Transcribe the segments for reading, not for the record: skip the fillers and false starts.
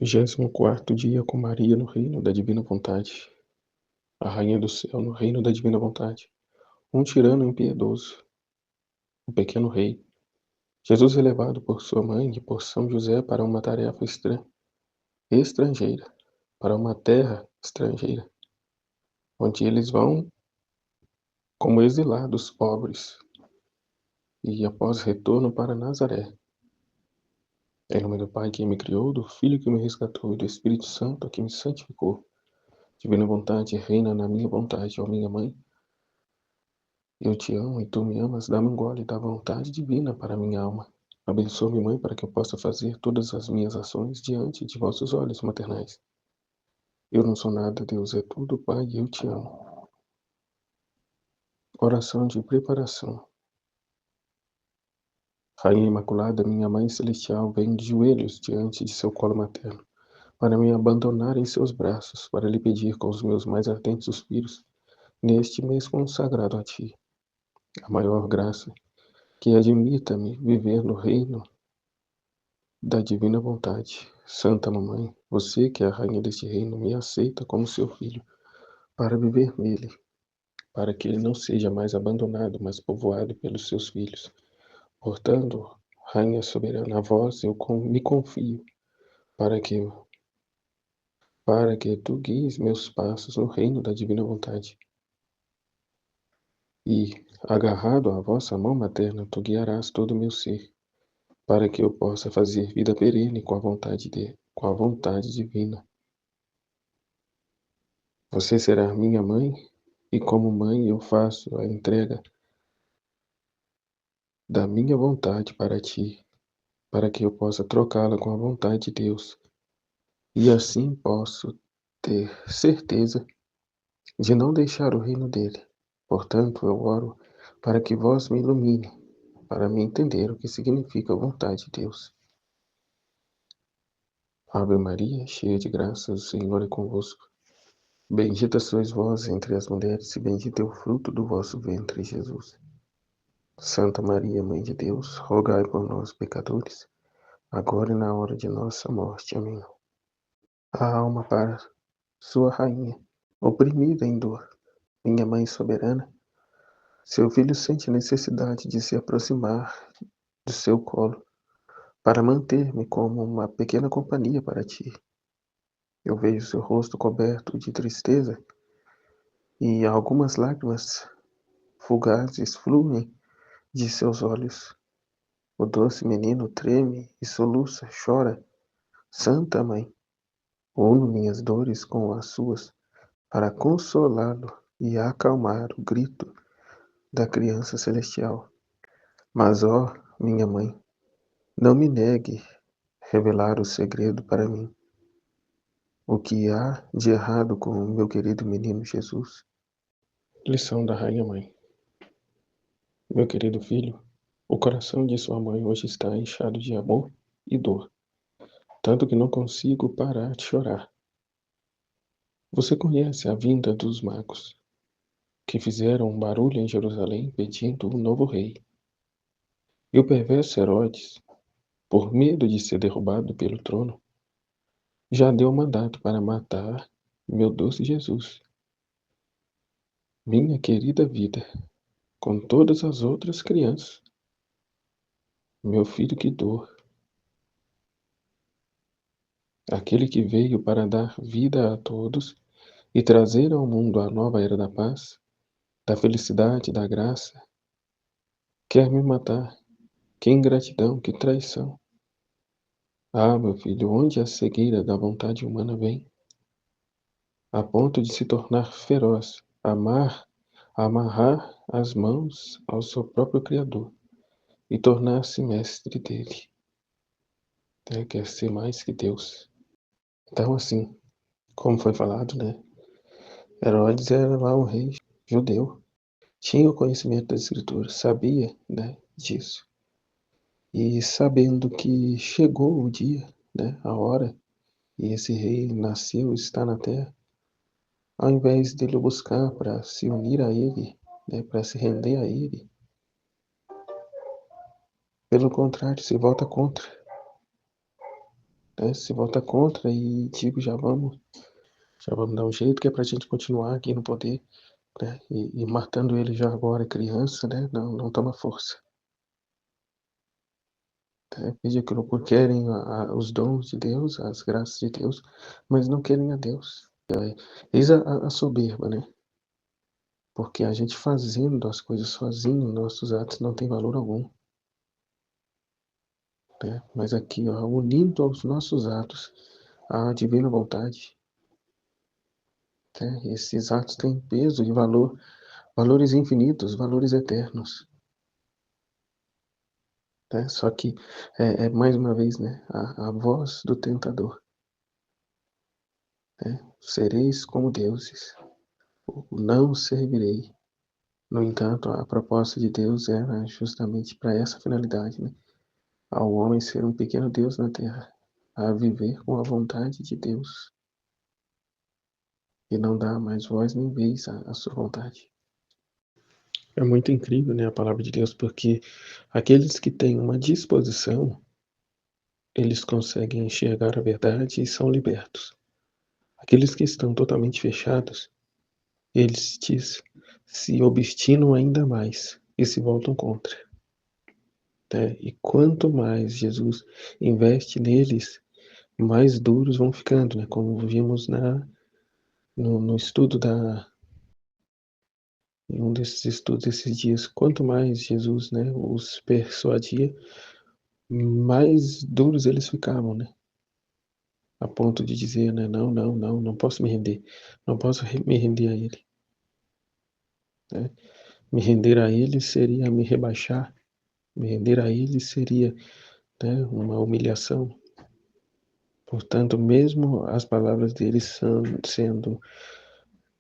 24º dia com Maria no reino da divina vontade. A rainha do céu no reino da divina vontade. Um tirano impiedoso. O pequeno rei. Jesus é levado por sua mãe e por São José para uma tarefa estrangeira, para uma terra estrangeira, onde eles vão como exilados pobres, e após retorno para Nazaré. Em nome do Pai que me criou, do Filho que me resgatou e do Espírito Santo que me santificou. Divina vontade reina na minha vontade, ó minha mãe. Eu te amo e tu me amas, dá-me um gole da vontade divina para minha alma. Abençoa-me, mãe, para que eu possa fazer todas as minhas ações diante de vossos olhos maternais. Eu não sou nada, Deus é tudo, Pai, e eu te amo. Oração de preparação. Rainha Imaculada, minha Mãe Celestial, venho de joelhos diante de seu colo materno, para me abandonar em seus braços, para lhe pedir com os meus mais ardentes suspiros, neste mês consagrado a ti, a maior graça, que admita-me viver no reino da divina vontade. Santa Mamãe, você que é a rainha deste reino, me aceita como seu filho, para viver nele, para que ele não seja mais abandonado, mas povoado pelos seus filhos. Portanto, rainha soberana, a vós me confio, para que, para que tu guies meus passos no reino da divina vontade. E, agarrado à vossa mão materna, tu guiarás todo o meu ser, para que eu possa fazer vida perene com a vontade divina. Você será minha mãe, e como mãe eu faço a entrega da minha vontade para ti, para que eu possa trocá-la com a vontade de Deus, e assim posso ter certeza de não deixar o reino dele. Portanto, eu oro para que vós me ilumine, para me entender o que significa a vontade de Deus. Ave Maria, cheia de graça, o Senhor é convosco. Bendita sois vós entre as mulheres, e bendito é o fruto do vosso ventre, Jesus. Santa Maria, Mãe de Deus, rogai por nós, pecadores, agora e na hora de nossa morte. Amém. A alma para sua rainha, oprimida em dor, minha Mãe soberana, seu filho sente necessidade de se aproximar do seu colo, para manter-me como uma pequena companhia para ti. Eu vejo seu rosto coberto de tristeza e algumas lágrimas fugazes fluem de seus olhos. O doce menino treme e soluça, chora. Santa Mãe, uno minhas dores com as suas, para consolá-lo e acalmar o grito da criança celestial. Mas, ó, minha Mãe, não me negue revelar o segredo para mim. O que há de errado com o meu querido menino Jesus? Lição da Rainha Mãe. Meu querido filho, o coração de sua mãe hoje está inchado de amor e dor, tanto que não consigo parar de chorar. Você conhece a vinda dos magos, que fizeram um barulho em Jerusalém pedindo um novo rei. E o perverso Herodes, por medo de ser derrubado pelo trono, já deu mandato para matar meu doce Jesus, minha querida vida, com todas as outras crianças. Meu filho, que dor! Aquele que veio para dar vida a todos e trazer ao mundo a nova era da paz, da felicidade, da graça, quer me matar. Que ingratidão, que traição! Ah, meu filho, onde a cegueira da vontade humana vem, a ponto de se tornar feroz, amarrar as mãos ao seu próprio Criador e tornar-se mestre dele. Quer ser mais que Deus. Então, assim, como foi falado, né? Herodes era lá um rei judeu, tinha o conhecimento das Escrituras, sabia, né, disso. E sabendo que chegou o dia, né, a hora, e esse rei nasceu, está na terra, ao invés dele buscar para se unir a ele, né, para se render a ele, pelo contrário, se volta contra. né, se vota contra e digo, já vamos dar um jeito que é para a gente continuar aqui no poder, né, e matando ele já agora criança, né, não toma força. Veja que não querem os dons de Deus, as graças de Deus, mas não querem a Deus. Eis a soberba, né? Porque a gente fazendo as coisas sozinho, nossos atos não têm valor algum. Né? Mas aqui, ó, unindo aos nossos atos a divina vontade, né? Esses atos têm peso e valor, valores infinitos, valores eternos. Né? Só que, mais uma vez, né? A voz do tentador. Né? Sereis como deuses, não servirei. No entanto, a proposta de Deus era justamente para essa finalidade, né? Ao homem ser um pequeno Deus na terra, a viver com a vontade de Deus e não dar mais voz nem vez à sua vontade. É muito incrível, né, a palavra de Deus, porque aqueles que têm uma disposição, eles conseguem enxergar a verdade e são libertos. Aqueles que estão totalmente fechados, eles se obstinam ainda mais e se voltam contra. Né? E quanto mais Jesus investe neles, mais duros vão ficando, né? Como vimos no estudo em um desses estudos esses dias. Quanto mais Jesus, né, os persuadia, mais duros eles ficavam, né? A ponto de dizer, né, não posso me render, não posso me render a ele. Né? Me render a ele seria me rebaixar, me render a ele seria, né, uma humilhação. Portanto, mesmo as palavras dele sendo,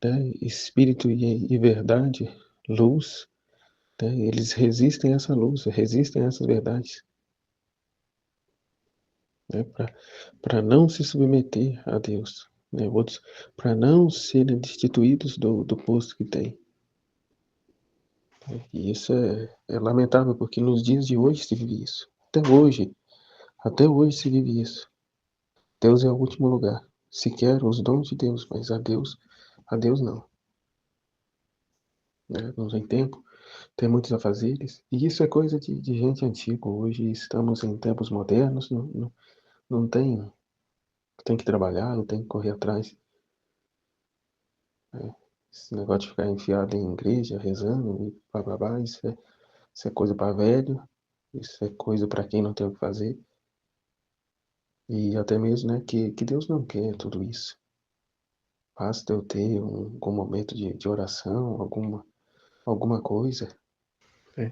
né, espírito e verdade, luz, né, eles resistem a essa luz, resistem a essas verdades, né, para não se submeter a Deus, né, outros para não serem destituídos do posto que têm. E isso é lamentável, porque nos dias de hoje se vive isso. Até hoje se vive isso. Deus é o último lugar. Se quer os dons de Deus, mas a Deus não. Né? Não tem tempo, tem muitos afazeres. E isso é coisa de gente antiga. Hoje estamos em tempos modernos, não tem que trabalhar, não tem que correr atrás. Né? Esse negócio de ficar enfiado em igreja, rezando e bababá, isso é coisa para velho, isso é coisa para quem não tem o que fazer. E até mesmo, né, que Deus não quer tudo isso. Basta eu ter algum momento de oração, alguma coisa.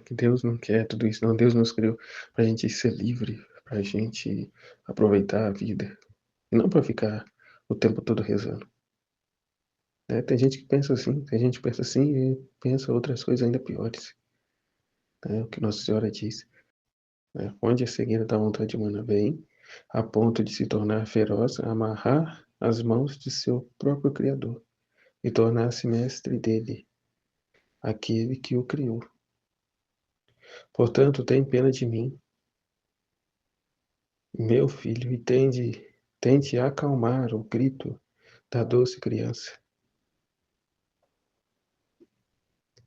Que Deus não quer tudo isso, não. Deus nos criou para a gente ser livre, para a gente aproveitar a vida. E não para ficar o tempo todo rezando. Tem gente que pensa assim, tem gente que pensa assim e pensa outras coisas ainda piores. O que Nossa Senhora diz. Onde a cegueira da vontade humana vem, a ponto de se tornar feroz, amarrar as mãos de seu próprio Criador e tornar-se mestre dele, aquele que o criou. Portanto, tem pena de mim, meu filho, e tente acalmar o grito da doce criança.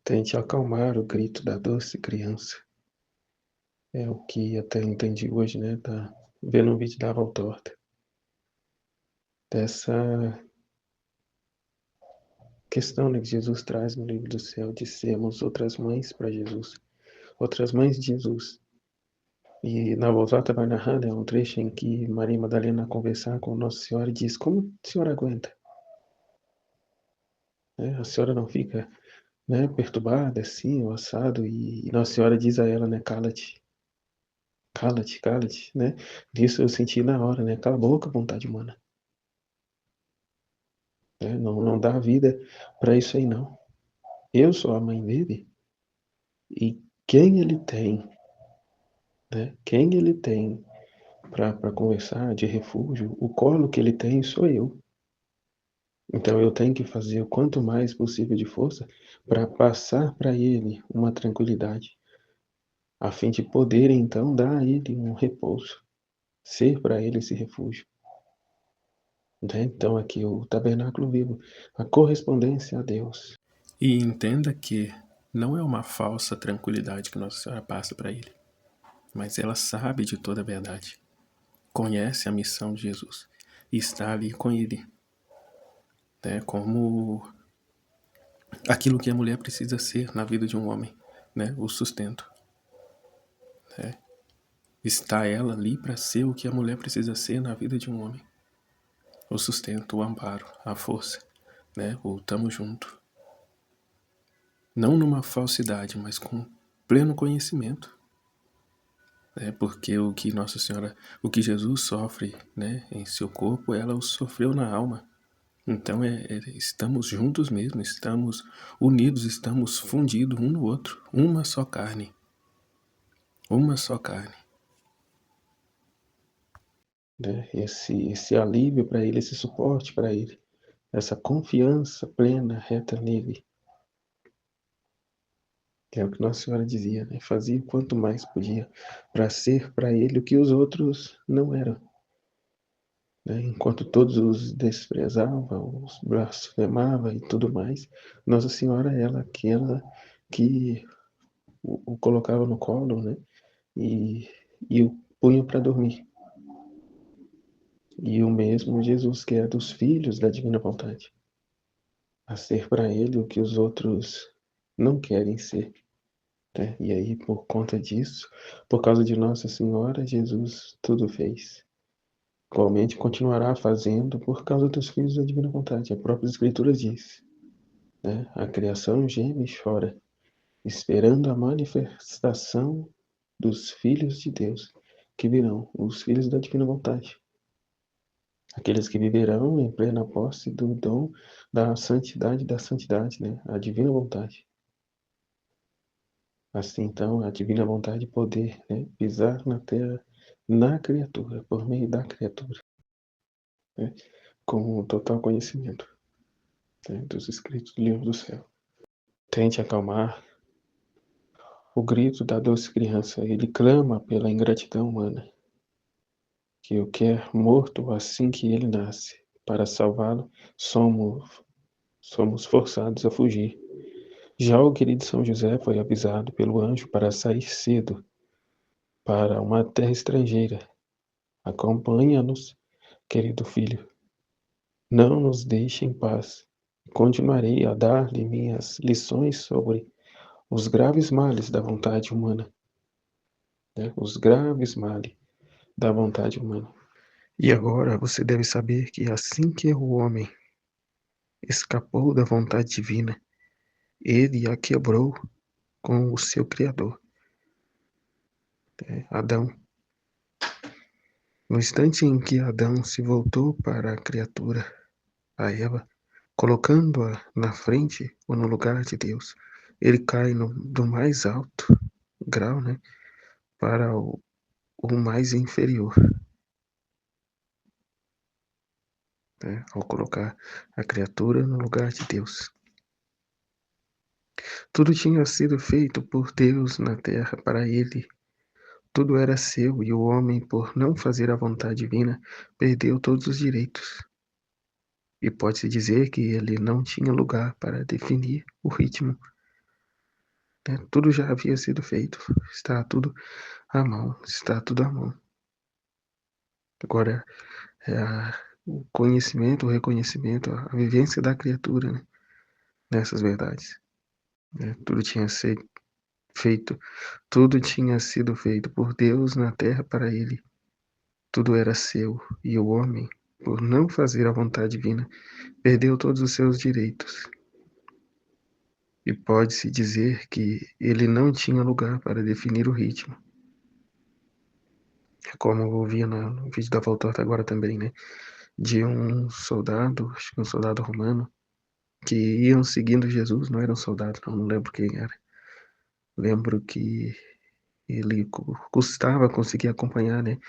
Tente acalmar o grito da doce criança. É o que até entendi hoje, né? Tá vendo um vídeo da Val Torta. Dessa questão, né, que Jesus traz no livro do céu de sermos outras mães para Jesus. Outras mães de Jesus. E na Val Torta vai narrando, é um trecho em que Maria Madalena conversar com Nossa Senhora e diz, como a senhora aguenta? A senhora não fica, né, perturbada, assim, o assado, e Nossa Senhora diz a ela, né, cala-te, cala-te, cala-te, né, disso eu senti na hora, né, cala a boca, vontade humana, né, não dá vida para isso aí não, eu sou a mãe dele, e quem ele tem, né, quem ele tem para conversar de refúgio, o colo que ele tem sou eu, então eu tenho que fazer o quanto mais possível de força para passar para ele uma tranquilidade, a fim de poder então dar a ele um repouso. ser para ele esse refúgio. Né? Então aqui o tabernáculo vivo, a correspondência a Deus. E entenda que não é uma falsa tranquilidade que Nossa Senhora passa para ele, mas ela sabe de toda a verdade, conhece a missão de Jesus e está ali com ele, né? Como aquilo que a mulher precisa ser na vida de um homem, né? O sustento. Né? Está ela ali para ser o que a mulher precisa ser na vida de um homem. O sustento, o amparo, a força, né? O tamo junto. Não numa falsidade, mas com pleno conhecimento. Né? Porque o que Nossa Senhora, o que Jesus sofre, né, em seu corpo, ela o sofreu na alma. Então estamos juntos mesmo, estamos unidos, estamos fundidos um no outro, uma só carne. Uma só carne. Né? Esse alívio para ele, esse suporte para ele, essa confiança plena, reta nele. Que é o que Nossa Senhora dizia, né? Fazia quanto mais podia para ser para ele o que os outros não eram. Né? Enquanto todos os desprezavam, os blasfemavam e tudo mais, Nossa Senhora ela aquela que o colocava no colo, né? E o punha para dormir. E o mesmo Jesus, que é dos filhos da divina vontade, a ser para ele o que os outros não querem ser. Né? E aí, por conta disso, por causa de Nossa Senhora, Jesus tudo fez. Igualmente continuará fazendo por causa dos filhos da divina vontade. A própria Escritura diz, né? A criação geme e chora, esperando a manifestação dos filhos de Deus, que virão, os filhos da divina vontade. Aqueles que viverão em plena posse do dom da santidade, né? A divina vontade. Assim, então, a divina vontade poder, né, pisar na terra, na criatura, por meio da criatura, né, com o total conhecimento, né, dos escritos do livro do céu. Tente acalmar o grito da doce criança. Ele clama pela ingratidão humana, que o quer morto assim que ele nasce. Para salvá-lo, somos forçados a fugir. Já o querido São José foi avisado pelo anjo para sair cedo para uma terra estrangeira. Acompanha-nos, querido filho. Não nos deixe em paz. Continuarei a dar-lhe minhas lições sobre os graves males da vontade humana. Né? Os graves males da vontade humana. E agora você deve saber que assim que o homem escapou da vontade divina, ele a quebrou com o seu Criador, Adão. No instante em que Adão se voltou para a criatura, a Eva, colocando-a na frente ou no lugar de Deus, ele cai do mais alto grau, né, para o mais inferior, né, ao colocar a criatura no lugar de Deus. Tudo tinha sido feito por Deus na terra para ele. Tudo era seu e o homem, por não fazer a vontade divina, perdeu todos os direitos. E pode-se dizer que ele não tinha lugar para definir o ritmo. Né? Tudo já havia sido feito, está tudo à mão, está tudo à mão. Agora, o conhecimento, o reconhecimento, a vivência da criatura, né? Nessas verdades. Né? Tudo tinha sido feito, tudo tinha sido feito por Deus na terra para ele. Tudo era seu, e o homem, por não fazer a vontade divina, perdeu todos os seus direitos. E pode-se dizer que ele não tinha lugar para definir o ritmo. Como eu vi no vídeo da Valtorta agora também, né? De um soldado, acho que um soldado romano, que iam seguindo Jesus, não era um soldado, não lembro quem era. Lembro que ele custava conseguir acompanhar, né?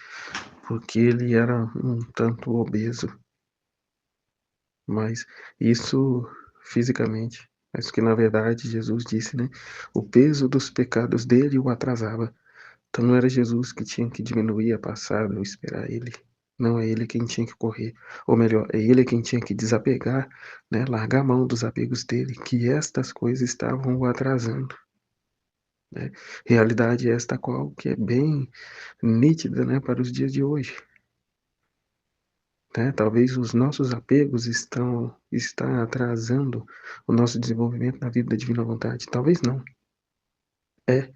Porque ele era um tanto obeso. Mas isso fisicamente. Mas que na verdade Jesus disse, né? O peso dos pecados dele o atrasava. Então não era Jesus que tinha que diminuir a passada ou esperar ele. Não, é ele quem tinha que correr. Ou melhor, é ele quem tinha que desapegar, né, largar a mão dos apegos dele, que estas coisas estavam o atrasando. Né? Realidade esta qual que é bem nítida, né, para os dias de hoje. Né? Talvez os nossos apegos está atrasando o nosso desenvolvimento na vida da divina vontade. Talvez não. É,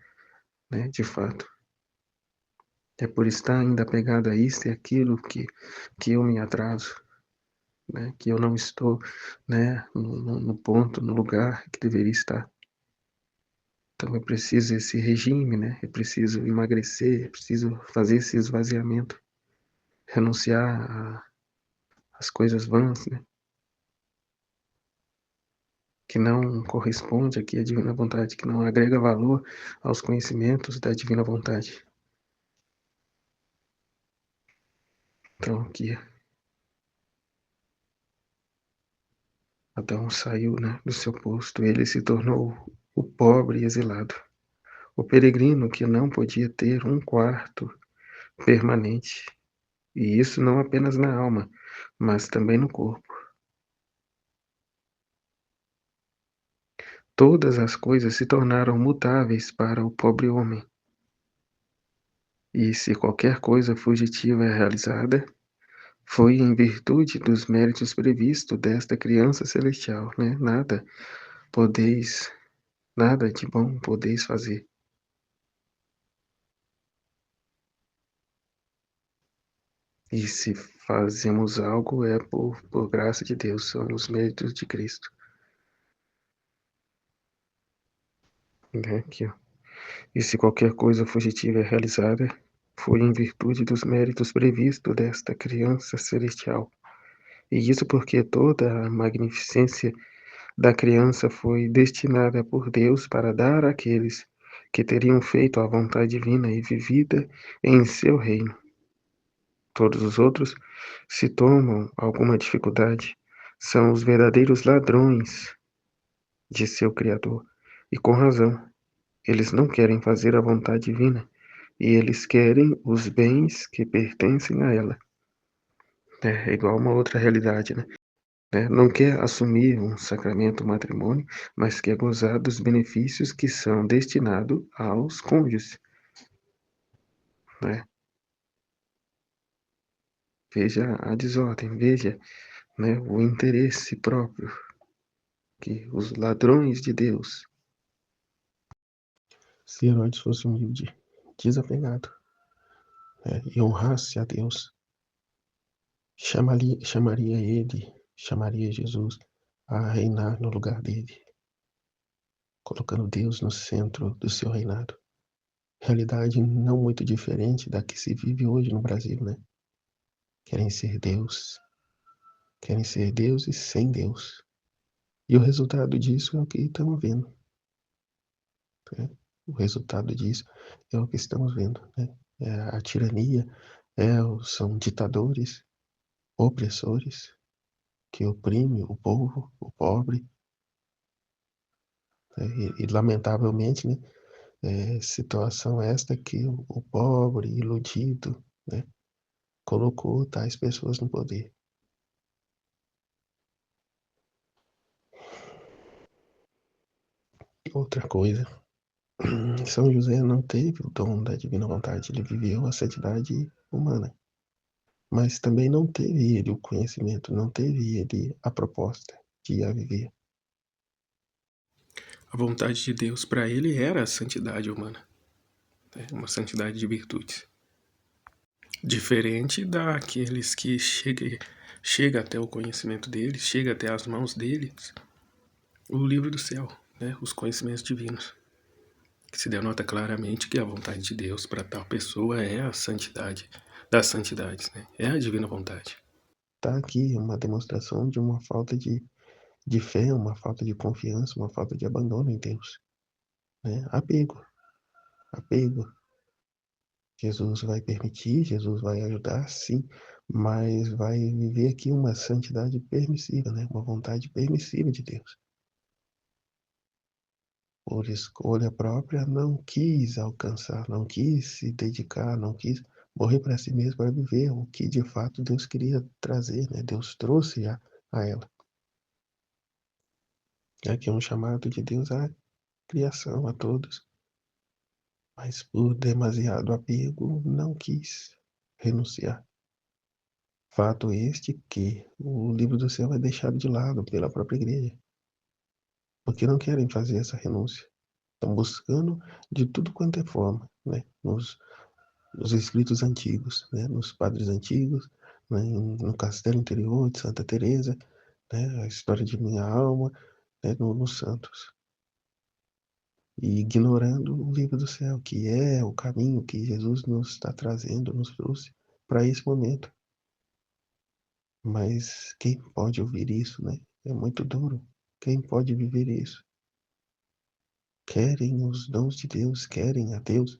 né, de fato. É por estar ainda apegado a isso e aquilo que eu me atraso, né? Que eu não estou, né, no ponto, no lugar que deveria estar. Então eu preciso esse regime, né? Eu preciso emagrecer, eu preciso fazer esse esvaziamento, renunciar às coisas vãs, né? Que não corresponde aqui à divina vontade, que não agrega valor aos conhecimentos da divina vontade. Então aqui Adão saiu, né, do seu posto, ele se tornou o pobre exilado, o peregrino que não podia ter um quarto permanente, e isso não apenas na alma, mas também no corpo. Todas as coisas se tornaram mutáveis para o pobre homem. E se qualquer coisa fugitiva é realizada, foi em virtude dos méritos previstos desta criança celestial, né? Nada de bom podeis fazer. E se fazemos algo é por graça de Deus, são os méritos de Cristo. Né? Aqui, ó. E se qualquer coisa fugitiva é realizada, foi em virtude dos méritos previstos desta criança celestial. E isso porque toda a magnificência da criança foi destinada por Deus para dar àqueles que teriam feito a vontade divina e vivida em seu reino. Todos os outros, se tomam alguma dificuldade, são os verdadeiros ladrões de seu Criador. E com razão, eles não querem fazer a vontade divina, e eles querem os bens que pertencem a ela. É igual uma outra realidade, né? Não quer assumir um sacramento matrimônio, mas quer gozar dos benefícios que são destinados aos cônjuges. Né? Veja a desordem, veja, né, o interesse próprio que os ladrões de Deus. Se Herodes fosse humilde, desapegado, né, e honrasse a Deus, chamaria Jesus a reinar no lugar dele, colocando Deus no centro do seu reinado. Realidade não muito diferente da que se vive hoje no Brasil, né? Querem ser deuses sem Deus. E o resultado disso é o que estamos vendo. Né? O resultado disso é o que estamos vendo. Né? É a tirania, são ditadores, opressores, que oprimem o povo, o pobre. Né? E lamentavelmente, né, situação esta que o pobre, iludido, né, colocou tais pessoas no poder. Outra coisa, São José não teve o dom da divina vontade, ele viveu a santidade humana, mas também não teve ele o conhecimento, não teve ele a proposta de a viver. A vontade de Deus para ele era a santidade humana, né? Uma santidade de virtudes. Diferente daqueles que chega até o conhecimento deles, chega até as mãos deles, o livro do céu, né? Os conhecimentos divinos. Que se denota claramente que a vontade de Deus para tal pessoa é a santidade das santidades, né? É a divina vontade. Está aqui uma demonstração de uma falta de fé, uma falta de confiança, uma falta de abandono em Deus. Né? Apego. Jesus vai permitir, Jesus vai ajudar, sim, mas vai viver aqui uma santidade permissiva, né? Uma vontade permissiva de Deus. por escolha própria, não quis alcançar, não quis se dedicar, não quis morrer para si mesmo, para viver o que de fato Deus queria trazer, né? Deus trouxe a ela. Aqui é um chamado de Deus à criação, a todos, mas por demasiado apego, não quis renunciar. Fato este que o livro do céu é deixado de lado pela própria igreja, porque não querem fazer essa renúncia. Estão buscando de tudo quanto é forma, né? Nos escritos antigos, né? Nos padres antigos, né? No Castelo Interior de Santa Teresa, né? A história de minha alma, né? Nos santos. E ignorando o livro do céu, que é o caminho que Jesus nos está trazendo, nos trouxe para esse momento. Mas quem pode ouvir isso, né? É muito duro. Quem pode viver isso? Querem os dons de Deus, querem a Deus,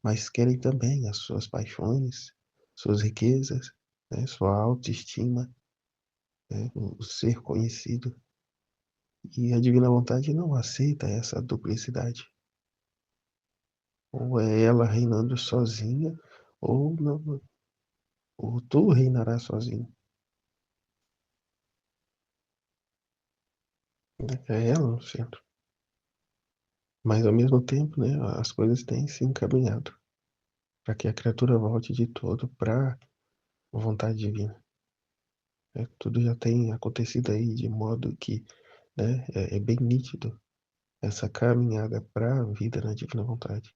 mas querem também as suas paixões, suas riquezas, né? Sua autoestima, né? O ser conhecido. E a divina vontade não aceita essa duplicidade. Ou é ela reinando sozinha, ou não, ou tu reinarás sozinho. É ela no centro. Mas ao mesmo tempo, né, as coisas têm se encaminhado para que a criatura volte de todo para a vontade divina. Tudo já tem acontecido aí de modo que, né, é bem nítido essa caminhada para a vida na divina vontade.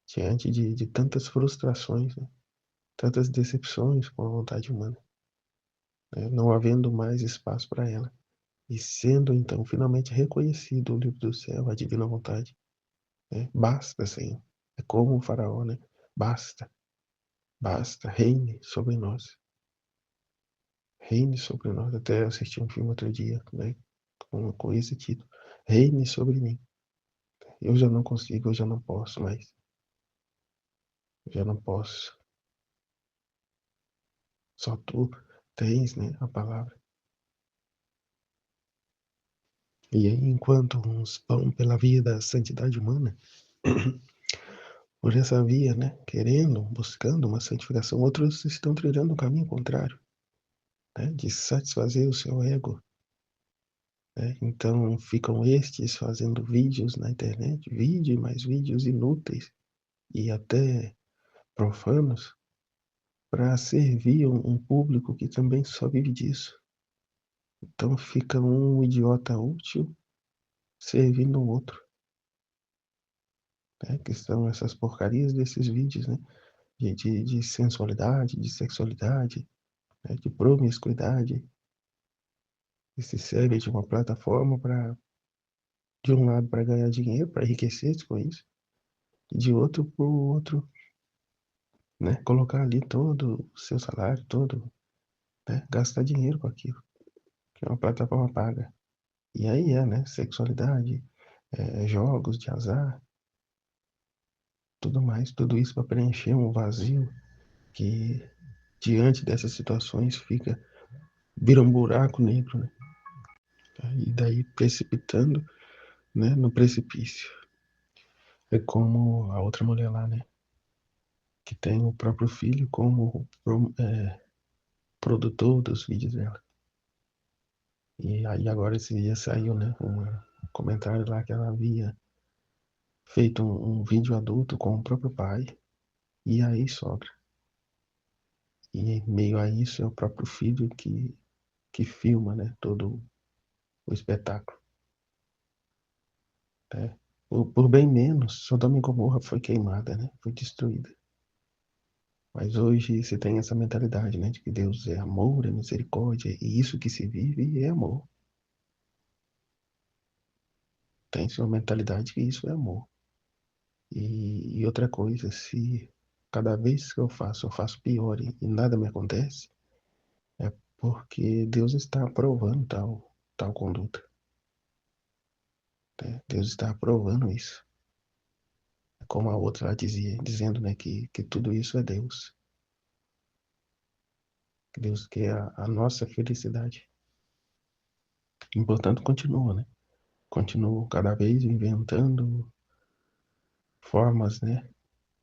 Diante de tantas frustrações, né, tantas decepções com a vontade humana, né, não havendo mais espaço para ela. E sendo então finalmente reconhecido o livro do céu, a divina vontade, né? Basta, Senhor. É como o faraó, né? Basta, basta, reine sobre nós. Reine sobre nós. Até assisti um filme outro dia, né? Com esse título. Reine sobre mim. Eu já não consigo, eu já não posso mais. Eu já não posso. Só tu tens, né, a palavra. E aí, enquanto uns vão pela via da santidade humana, por essa via, né, querendo, buscando uma santificação, outros estão trilhando um caminho contrário, né, de satisfazer o seu ego, né? Então ficam estes fazendo vídeos na internet, vídeo e mais vídeos inúteis e até profanos para servir um público que também só vive disso. Então fica um idiota útil servindo o outro, né? Que são essas porcarias desses vídeos, né? De sensualidade, de sexualidade, né? De promiscuidade, que se serve de uma plataforma para, de um lado, para ganhar dinheiro, para enriquecer com isso, e de outro para o outro, né? Colocar ali todo o seu salário, todo, né? Gastar dinheiro com aquilo, que é uma plataforma paga. E aí né? Sexualidade, jogos de azar, tudo mais, tudo isso para preencher um vazio que, diante dessas situações, vira um buraco negro, né? E daí precipitando, né? No precipício. É como a outra mulher lá, né? Que tem o próprio filho como produtor dos vídeos dela. E aí agora esse dia saiu, né, um comentário lá que ela havia feito um vídeo adulto com o próprio pai e aí sogra. E em meio a isso é o próprio filho que filma, né, todo o espetáculo. Né? Por bem menos, Sodoma e Gomorra foi queimada, né, foi destruída. Mas hoje se tem essa mentalidade, né, de que Deus é amor, é misericórdia, e isso que se vive é amor. Tem-se uma mentalidade que isso é amor. E outra coisa, se cada vez que eu faço pior e nada me acontece, é porque Deus está aprovando tal conduta. Né? Deus está aprovando isso. Como a outra lá dizia, dizendo, né, que tudo isso é Deus. Que Deus quer a nossa felicidade. E, portanto, continua, né? continuo cada vez inventando formas, né,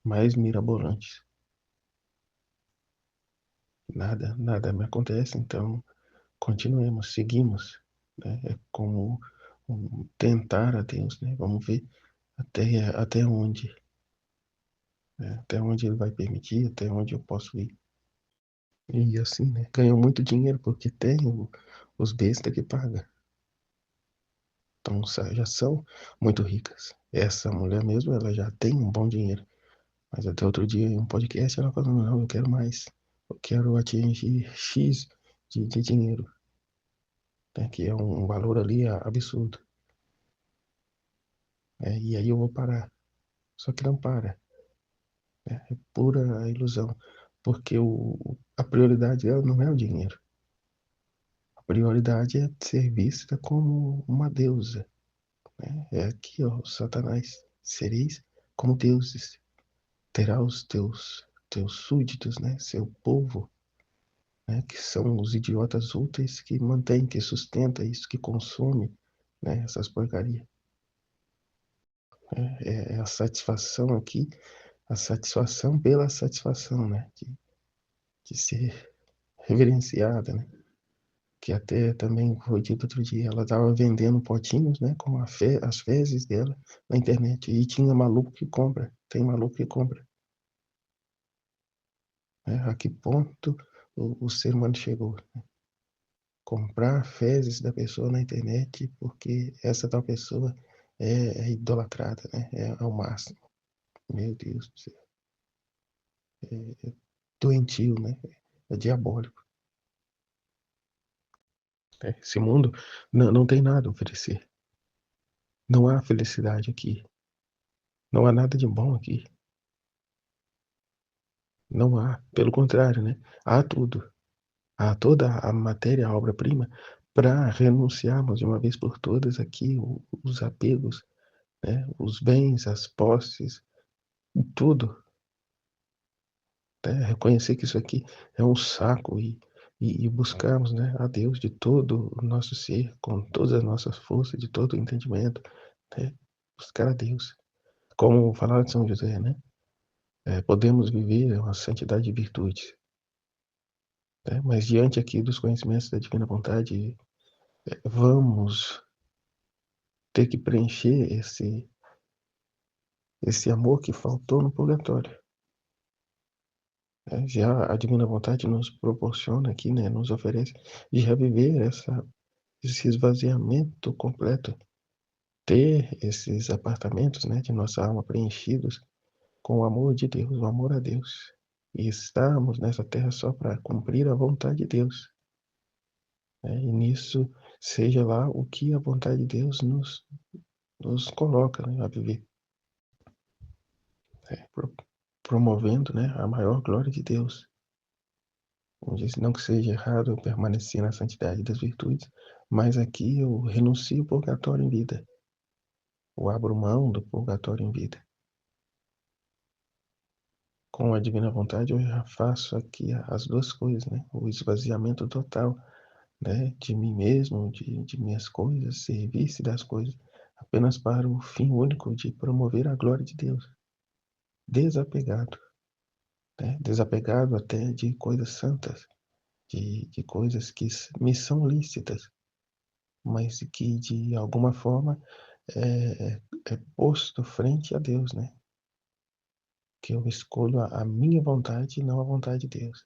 mais mirabolantes. Nada me acontece, então continuemos, seguimos, né? É como tentar a Deus, né? Vamos ver até onde, né? Até onde Ele vai permitir, até onde eu posso ir. E assim, né? Ganhou muito dinheiro porque tem os bestas que pagam. Então já são muito ricas. Essa mulher mesmo, ela já tem um bom dinheiro. Mas até outro dia em um podcast ela falando, não, eu quero mais. Eu quero atingir X de dinheiro, né? Que é um valor ali absurdo. E aí eu vou parar. Só que não para. Né? É pura ilusão. Porque a prioridade dela não é o dinheiro. A prioridade é ser vista como uma deusa. Né? É aqui, ó, Satanás. Sereis como deuses. Terá os teus súditos, né? Seu povo, né? Que são os idiotas úteis que mantêm, que sustenta isso, que consome, né? Essas porcarias. É a satisfação aqui, a satisfação pela satisfação, né? De ser reverenciada, né? Que até também foi dito outro dia, ela estava vendendo potinhos, né? Com as fezes dela na internet. E tinha maluco que compra, tem maluco que compra. Né? A que ponto o ser humano chegou? Né? Comprar fezes da pessoa na internet porque essa tal pessoa é idolatrada, né? É o máximo. Meu Deus do céu. É doentio, né? É diabólico. Esse mundo não tem nada a oferecer. Não há felicidade aqui. Não há nada de bom aqui. Não há. Pelo contrário, né? Há tudo. Há toda a matéria, a obra-prima, para renunciarmos de uma vez por todas aqui os apegos, né? Os bens, as posses, tudo. Né? Reconhecer que isso aqui é um saco e buscarmos, né, a Deus de todo o nosso ser, com todas as nossas forças, de todo o entendimento, né? Buscar a Deus. Como falava de São José, né? Podemos viver uma santidade de virtudes, né? Mas diante aqui dos conhecimentos da divina vontade, vamos ter que preencher esse amor que faltou no purgatório. Já a divina vontade nos proporciona aqui, né? Nos oferece já viver esse esvaziamento completo, ter esses apartamentos, né, de nossa alma preenchidos com o amor de Deus, o amor a Deus. E estamos nessa terra só para cumprir a vontade de Deus. Né? E nisso, seja lá o que a vontade de Deus nos coloca, né, a viver. Promovendo, né, a maior glória de Deus. Como disse, não que seja errado eu permanecer na santidade das virtudes, mas aqui eu renuncio ao purgatório em vida. Eu abro mão do purgatório em vida. Com a divina vontade, eu já faço aqui as duas coisas, né? O esvaziamento total, né? De mim mesmo, de minhas coisas, serviço das coisas, apenas para o fim único de promover a glória de Deus. Desapegado, né? Desapegado até de coisas santas, de coisas que me são lícitas, mas que de alguma forma é posto frente a Deus, né? Que eu escolho a minha vontade e não a vontade de Deus.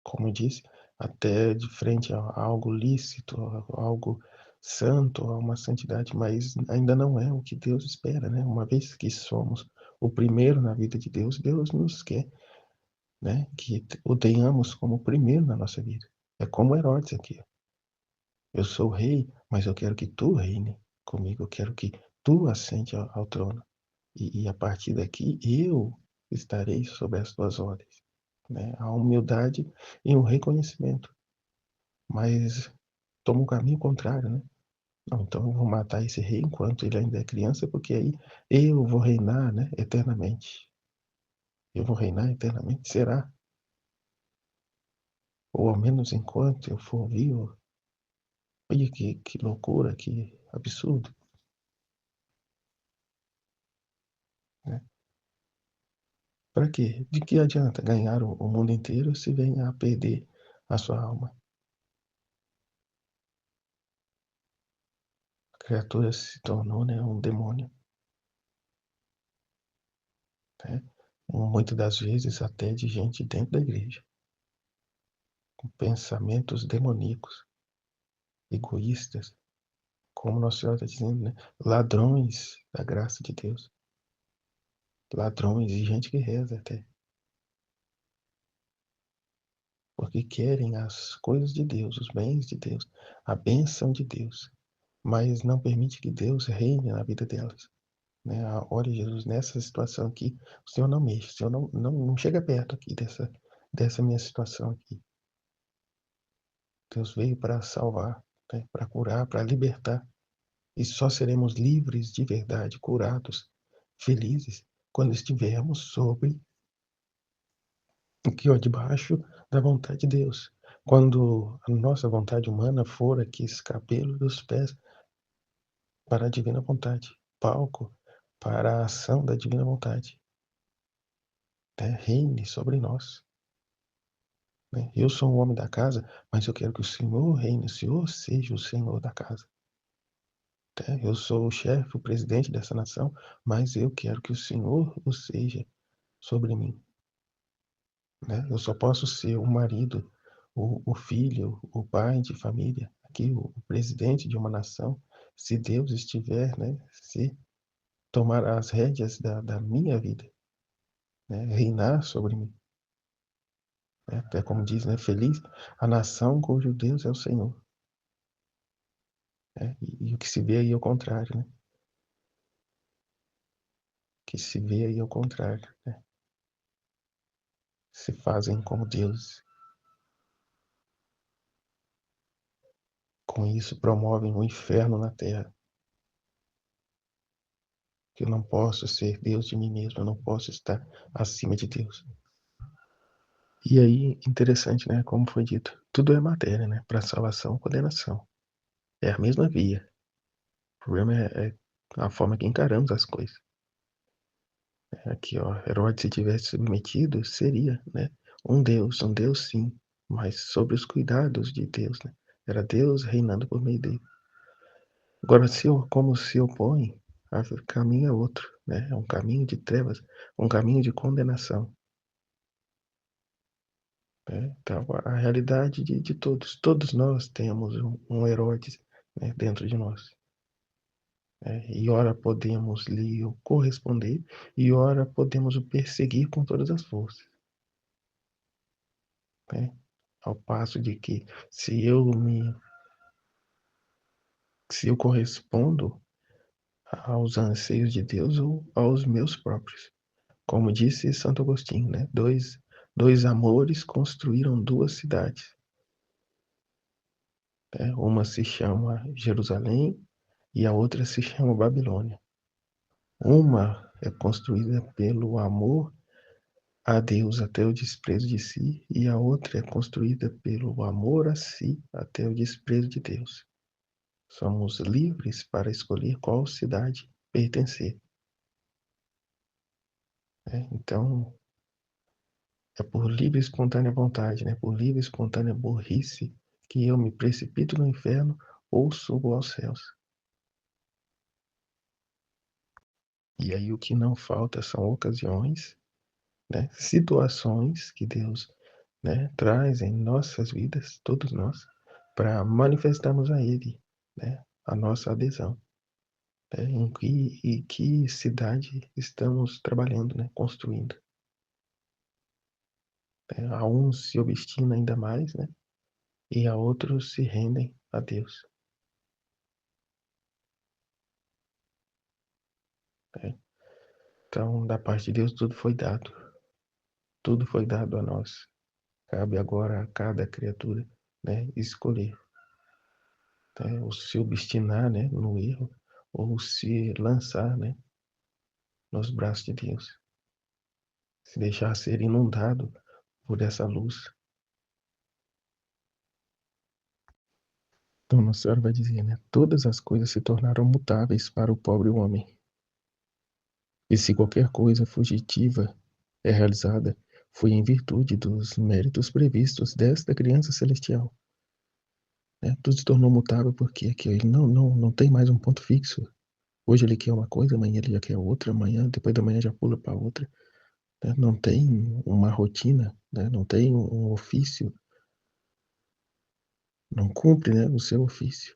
Como eu disse, até de frente a algo lícito, a algo santo, a uma santidade, mas ainda não é o que Deus espera, né? Uma vez que somos o primeiro na vida de Deus, Deus nos quer, né? Que o tenhamos como o primeiro na nossa vida. É como Herodes aqui. Eu sou o rei, mas eu quero que tu reine comigo. Eu quero que tu assente ao trono. E a partir daqui, eu estarei sob as tuas ordens. Né? A humildade e o reconhecimento. Mas toma um caminho contrário, né? Não, então eu vou matar esse rei enquanto ele ainda é criança, porque aí eu vou reinar, né, eternamente. Eu vou reinar eternamente, será? Ou ao menos enquanto eu for vivo. Olha que loucura, que absurdo. Né? Para quê? De que adianta ganhar o mundo inteiro se vem a perder a sua alma? A criatura se tornou, né, um demônio. Né? Muitas das vezes até de gente dentro da igreja, com pensamentos demoníacos, egoístas, como Nossa Senhora está dizendo, né? Ladrões da graça de Deus, ladrões e gente que reza até, porque querem as coisas de Deus, os bens de Deus, a bênção de Deus, mas não permite que Deus reine na vida delas. Né? Olha, Jesus, nessa situação aqui, o Senhor não mexe, o Senhor não chega perto aqui dessa minha situação aqui. Deus veio para salvar, né? Para curar, para libertar. E só seremos livres de verdade, curados, felizes, quando estivermos sobre aqui, ó, debaixo da vontade de Deus. Quando a nossa vontade humana for aqui escapelo dos pés para a divina vontade, palco para a ação da divina vontade. Né? Reine sobre nós. Né? Eu sou um homem da casa, mas eu quero que o Senhor reine, o Senhor seja o Senhor da casa. Né? Eu sou o chefe, o presidente dessa nação, mas eu quero que o Senhor o seja sobre mim. Né? Eu só posso ser o marido, o filho, o pai de família, aqui o presidente de uma nação, se Deus estiver, né, se tomar as rédeas da minha vida, né, reinar sobre mim. Né? Até como diz, né, feliz a nação cujo Deus é o Senhor. Né? E o que se vê aí é o contrário, né? O que se vê aí é o contrário, né? Se fazem como Deus. Com isso promovem o inferno na terra. Que eu não posso ser Deus de mim mesmo, eu não posso estar acima de Deus. E aí, interessante, né? Como foi dito, tudo é matéria, né? Para salvação, condenação. É a mesma via. O problema é a forma que encaramos as coisas. Aqui, ó, Herodes, se tivesse submetido, seria, né? Um Deus sim, mas sobre os cuidados de Deus, né? Era Deus reinando por meio dele. Agora, como se opõe, o caminho é outro, né? É um caminho de trevas, um caminho de condenação. Né? Então, a realidade de todos nós temos um Herodes, né, dentro de nós. Né? E ora podemos lhe corresponder, e ora podemos o perseguir com todas as forças. Né? Ao passo de que, se eu correspondo aos anseios de Deus ou aos meus próprios. Como disse Santo Agostinho, né? Dois amores construíram duas cidades. Né? Uma se chama Jerusalém e a outra se chama Babilônia. Uma é construída pelo amor a Deus até o desprezo de si, e a outra é construída pelo amor a si até o desprezo de Deus. Somos livres para escolher qual cidade pertencer. Né? Então, é por livre e espontânea vontade, né? Por livre e espontânea burrice que eu me precipito no inferno ou subo aos céus. E aí o que não falta são ocasiões, né? Situações que Deus, né, traz em nossas vidas, todos nós, para manifestarmos a Ele, né, a nossa adesão. Né? Que cidade estamos trabalhando, né, construindo. A uns se obstina ainda mais, né? E a outros se rendem a Deus. Né? Então, da parte de Deus, tudo foi dado. Tudo foi dado a nós. Cabe agora a cada criatura, né, escolher. Né? Ou se obstinar, né, no erro, ou se lançar, né, nos braços de Deus. Se deixar ser inundado por essa luz. Então Nossa Senhora vai dizer, né? Todas as coisas se tornaram mutáveis para o pobre homem. E se qualquer coisa fugitiva é realizada, foi em virtude dos méritos previstos desta criança celestial. Né? Tudo se tornou mutável porque aqui ele não tem mais um ponto fixo. Hoje ele quer uma coisa, amanhã ele já quer outra, amanhã, depois da manhã já pula para outra. Né? Não tem uma rotina, né? Não tem um ofício, não cumpre, né, o seu ofício.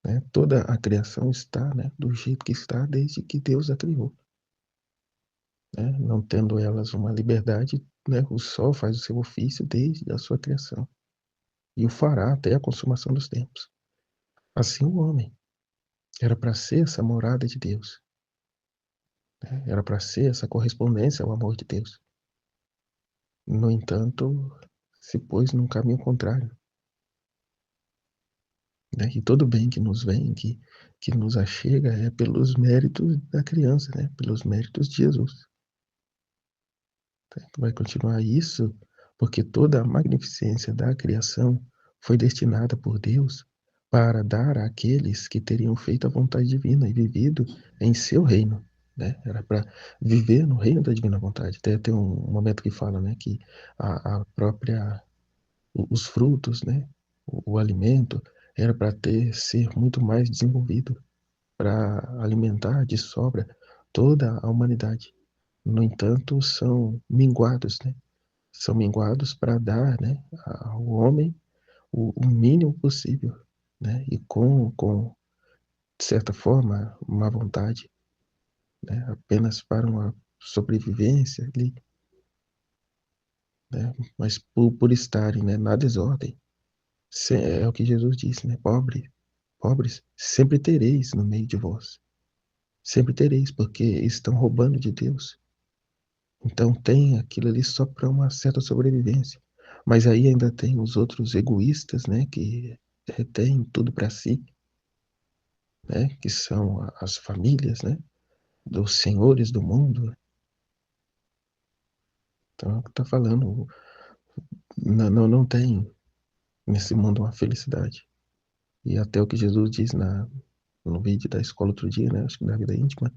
Né? Toda a criação está, né, do jeito que está desde que Deus a criou. Né? Não tendo elas uma liberdade, né, o sol faz o seu ofício desde a sua criação e o fará até a consumação dos tempos. Assim o homem era para ser essa morada de Deus, né? Era para ser essa correspondência ao amor de Deus. No entanto, se pôs num caminho contrário, né? E todo bem que nos vem, que nos achega, é pelos méritos da criança, né? Pelos méritos de Jesus. Vai continuar isso, porque toda a magnificência da criação foi destinada por Deus para dar àqueles que teriam feito a vontade divina e vivido em seu reino, né? Era para viver no reino da divina vontade. Tem um momento que fala, né, que a própria os frutos, né, o alimento era para ser muito mais desenvolvido, para alimentar de sobra toda a humanidade. No entanto, são minguados, né? São minguados para dar, né, ao homem o mínimo possível, né? E de certa forma, uma vontade, né? Apenas para uma sobrevivência ali, né? Mas por estarem, né, na desordem. É o que Jesus disse, né? Pobres, sempre tereis no meio de vós. Sempre tereis, porque estão roubando de Deus. Então tem aquilo ali só para uma certa sobrevivência. Mas aí ainda tem os outros egoístas, né, que retêm tudo para si, né, que são as famílias, né, dos senhores do mundo. Então, está falando, não tem nesse mundo uma felicidade. E até o que Jesus diz no vídeo da escola outro dia, né, acho que da vida íntima,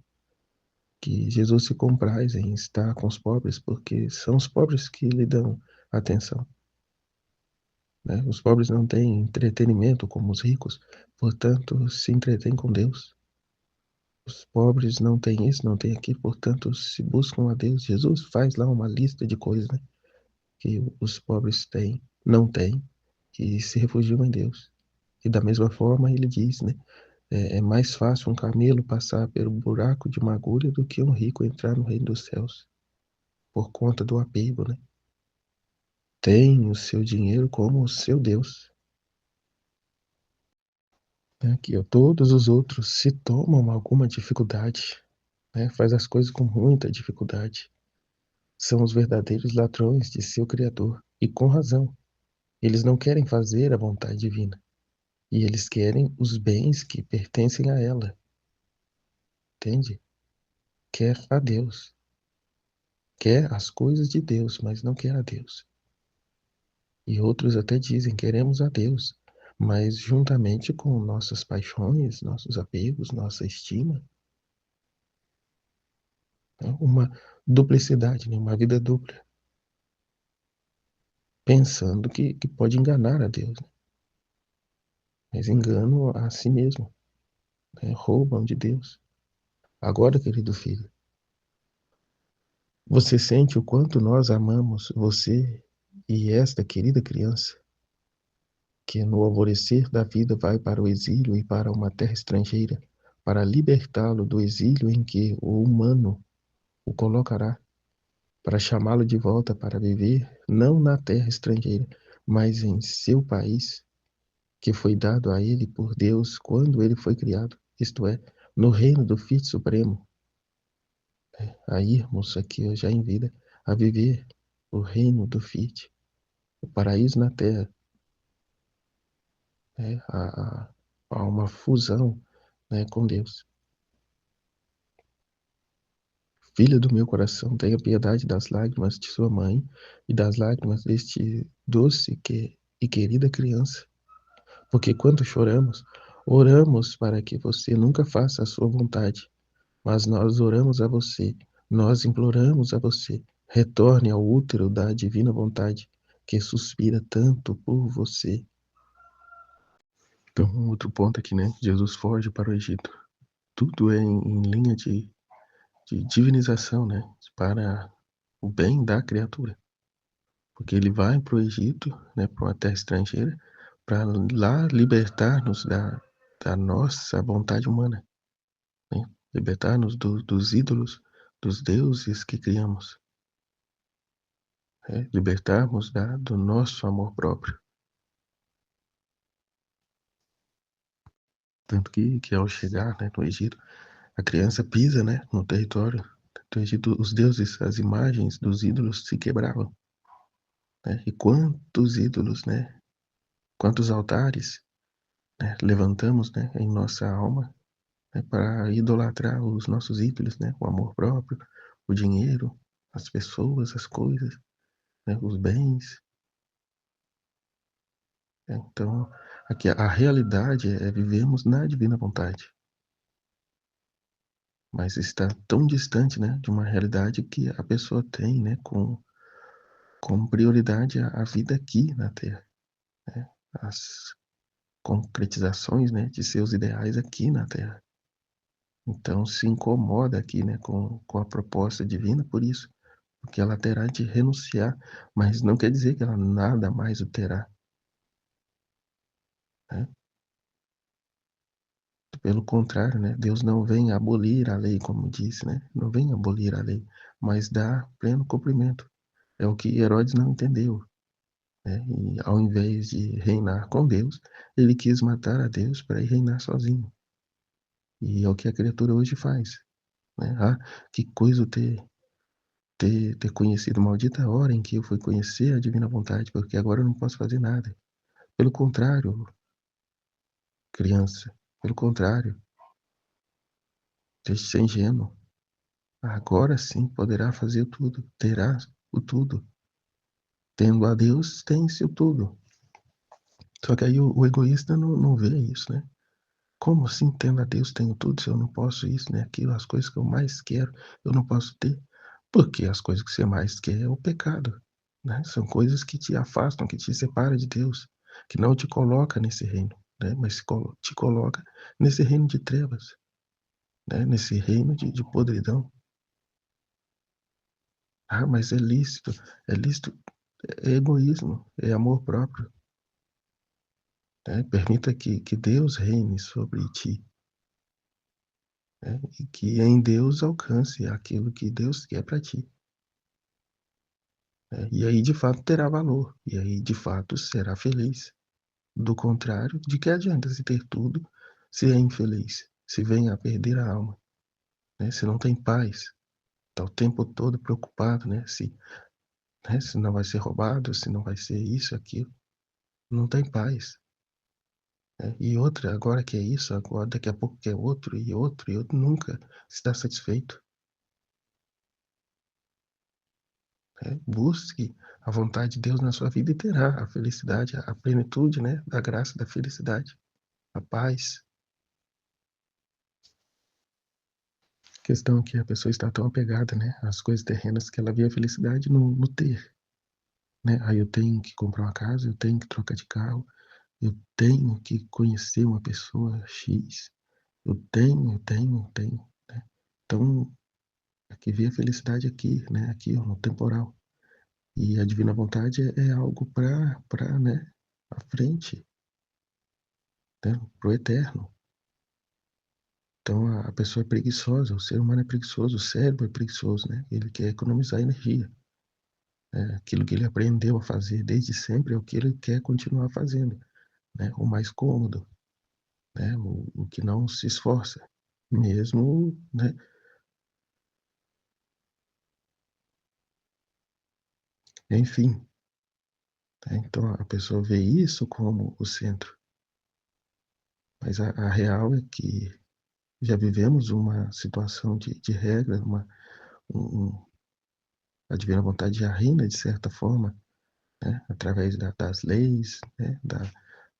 que Jesus se compraz em estar com os pobres, porque são os pobres que lhe dão atenção. Né? Os pobres não têm entretenimento como os ricos, portanto, se entretêm com Deus. Os pobres não têm isso, não têm aquilo, portanto, se buscam a Deus. Jesus faz lá uma lista de coisas, né, que os pobres têm, não têm, e se refugiam em Deus. E da mesma forma, ele diz, né, é mais fácil um camelo passar pelo buraco de uma agulha do que um rico entrar no reino dos céus, por conta do apego, né? Tem o seu dinheiro como o seu Deus. Né? Aqui, ó, todos os outros se tomam alguma dificuldade, né? Faz as coisas com muita dificuldade. São os verdadeiros ladrões de seu Criador, e com razão. Eles não querem fazer a vontade divina, e eles querem os bens que pertencem a ela, entende? Quer a Deus, quer as coisas de Deus, mas não quer a Deus. E outros até dizem, queremos a Deus, mas juntamente com nossas paixões, nossos apegos, nossa estima, né? Uma duplicidade, né? Uma vida dupla, pensando que pode enganar a Deus, né? Mas engano a si mesmo, né? Roubam de Deus. Agora, querido filho, você sente o quanto nós amamos você e esta querida criança, que no alvorecer da vida vai para o exílio e para uma terra estrangeira, para libertá-lo do exílio em que o humano o colocará, para chamá-lo de volta para viver, não na terra estrangeira, mas em seu país, que foi dado a ele por Deus quando ele foi criado, isto é, no reino do Filho Supremo, a irmos aqui já em vida, a viver o reino do Filho, o paraíso na terra, né? A uma fusão, né, com Deus. Filha do meu coração, tenha piedade das lágrimas de sua mãe e das lágrimas deste doce e querida criança, Porque quando choramos, oramos para que você nunca faça a sua vontade, mas nós oramos a você, nós imploramos a você, retorne ao útero da divina vontade, que suspira tanto por você. Então, outro ponto aqui, né? Jesus foge para o Egito. Tudo é em linha de divinização, né? Para o bem da criatura. Porque ele vai para o Egito, né? Para uma terra estrangeira, para lá libertar-nos da nossa vontade humana, né? Libertar-nos dos ídolos, dos deuses que criamos, né? Libertarmos do nosso amor próprio. Tanto que ao chegar, né, no Egito, a criança pisa, né, no território do Egito, os deuses, as imagens dos ídolos se quebravam, né? E quantos ídolos, né? Quantos altares, né, levantamos, né, em nossa alma, né, para idolatrar os nossos ídolos, né? O amor próprio, o dinheiro, as pessoas, as coisas, né, os bens. Né? Então, aqui a realidade é vivemos na divina vontade, mas está tão distante, né, de uma realidade que a pessoa tem, né, como prioridade a vida aqui na Terra, né? As concretizações, né, de seus ideais aqui na Terra. Então se incomoda aqui, né, com a proposta divina por isso, porque ela terá de renunciar, mas não quer dizer que ela nada mais o terá, né? Pelo contrário, né, Deus não vem abolir a lei, como disse, né? Não vem abolir a lei, mas dá pleno cumprimento. É o que Herodes não entendeu, né? E ao invés de reinar com Deus, ele quis matar a Deus para ir reinar sozinho. E é o que a criatura hoje faz, né? Ah, que coisa ter conhecido, maldita a hora em que eu fui conhecer a divina vontade, porque agora eu não posso fazer nada. Pelo contrário, criança, pelo contrário, deixe de ser ingênuo. Agora sim poderá fazer tudo, terá o tudo. Tendo a Deus, tem-se o tudo. Só que aí o egoísta não vê isso, né? Como assim, tendo a Deus, tenho tudo, se eu não posso isso, né? Aquilo, as coisas que eu mais quero, eu não posso ter? Porque as coisas que você mais quer é o pecado, né? São coisas que te afastam, que te separam de Deus, que não te coloca nesse reino, né? Mas te coloca nesse reino de trevas, né? Nesse reino de podridão. Ah, mas é lícito, é egoísmo, é amor próprio, né? Permita que Deus reine sobre ti, né? E que em Deus alcance aquilo que Deus quer para ti, né? E aí de fato terá valor, e aí de fato será feliz. Do contrário, de que adianta se ter tudo se é infeliz, se vem a perder a alma, né? Se não tem paz, está o tempo todo preocupado, né? Se não vai ser roubado, se não vai ser isso, aquilo, não tem paz, né? E outra, agora que é isso, agora daqui a pouco quer outro e outro e outro, nunca está satisfeito, né? Busque a vontade de Deus na sua vida e terá a felicidade, a plenitude, né? Da graça, da felicidade, a paz. A questão é que a pessoa está tão apegada, né, às coisas terrenas que ela vê a felicidade no ter, né? Aí eu tenho que comprar uma casa, eu tenho que trocar de carro, eu tenho que conhecer uma pessoa X, eu tenho, né? Então, aqui vê a felicidade aqui, né? Aqui, ó, no temporal. E a divina vontade é algo para, né, à frente, né? Pro eterno. Então, a pessoa é preguiçosa, o ser humano é preguiçoso, o cérebro é preguiçoso, né? Ele quer economizar energia. Aquilo que ele aprendeu a fazer desde sempre é o que ele quer continuar fazendo, né? O mais cômodo, né? O que não se esforça, mesmo, né? Enfim, tá? Então a pessoa vê isso como o centro, mas a real é que já vivemos uma situação de regra, um, a divina vontade já reina de certa forma, né? Através das leis, né?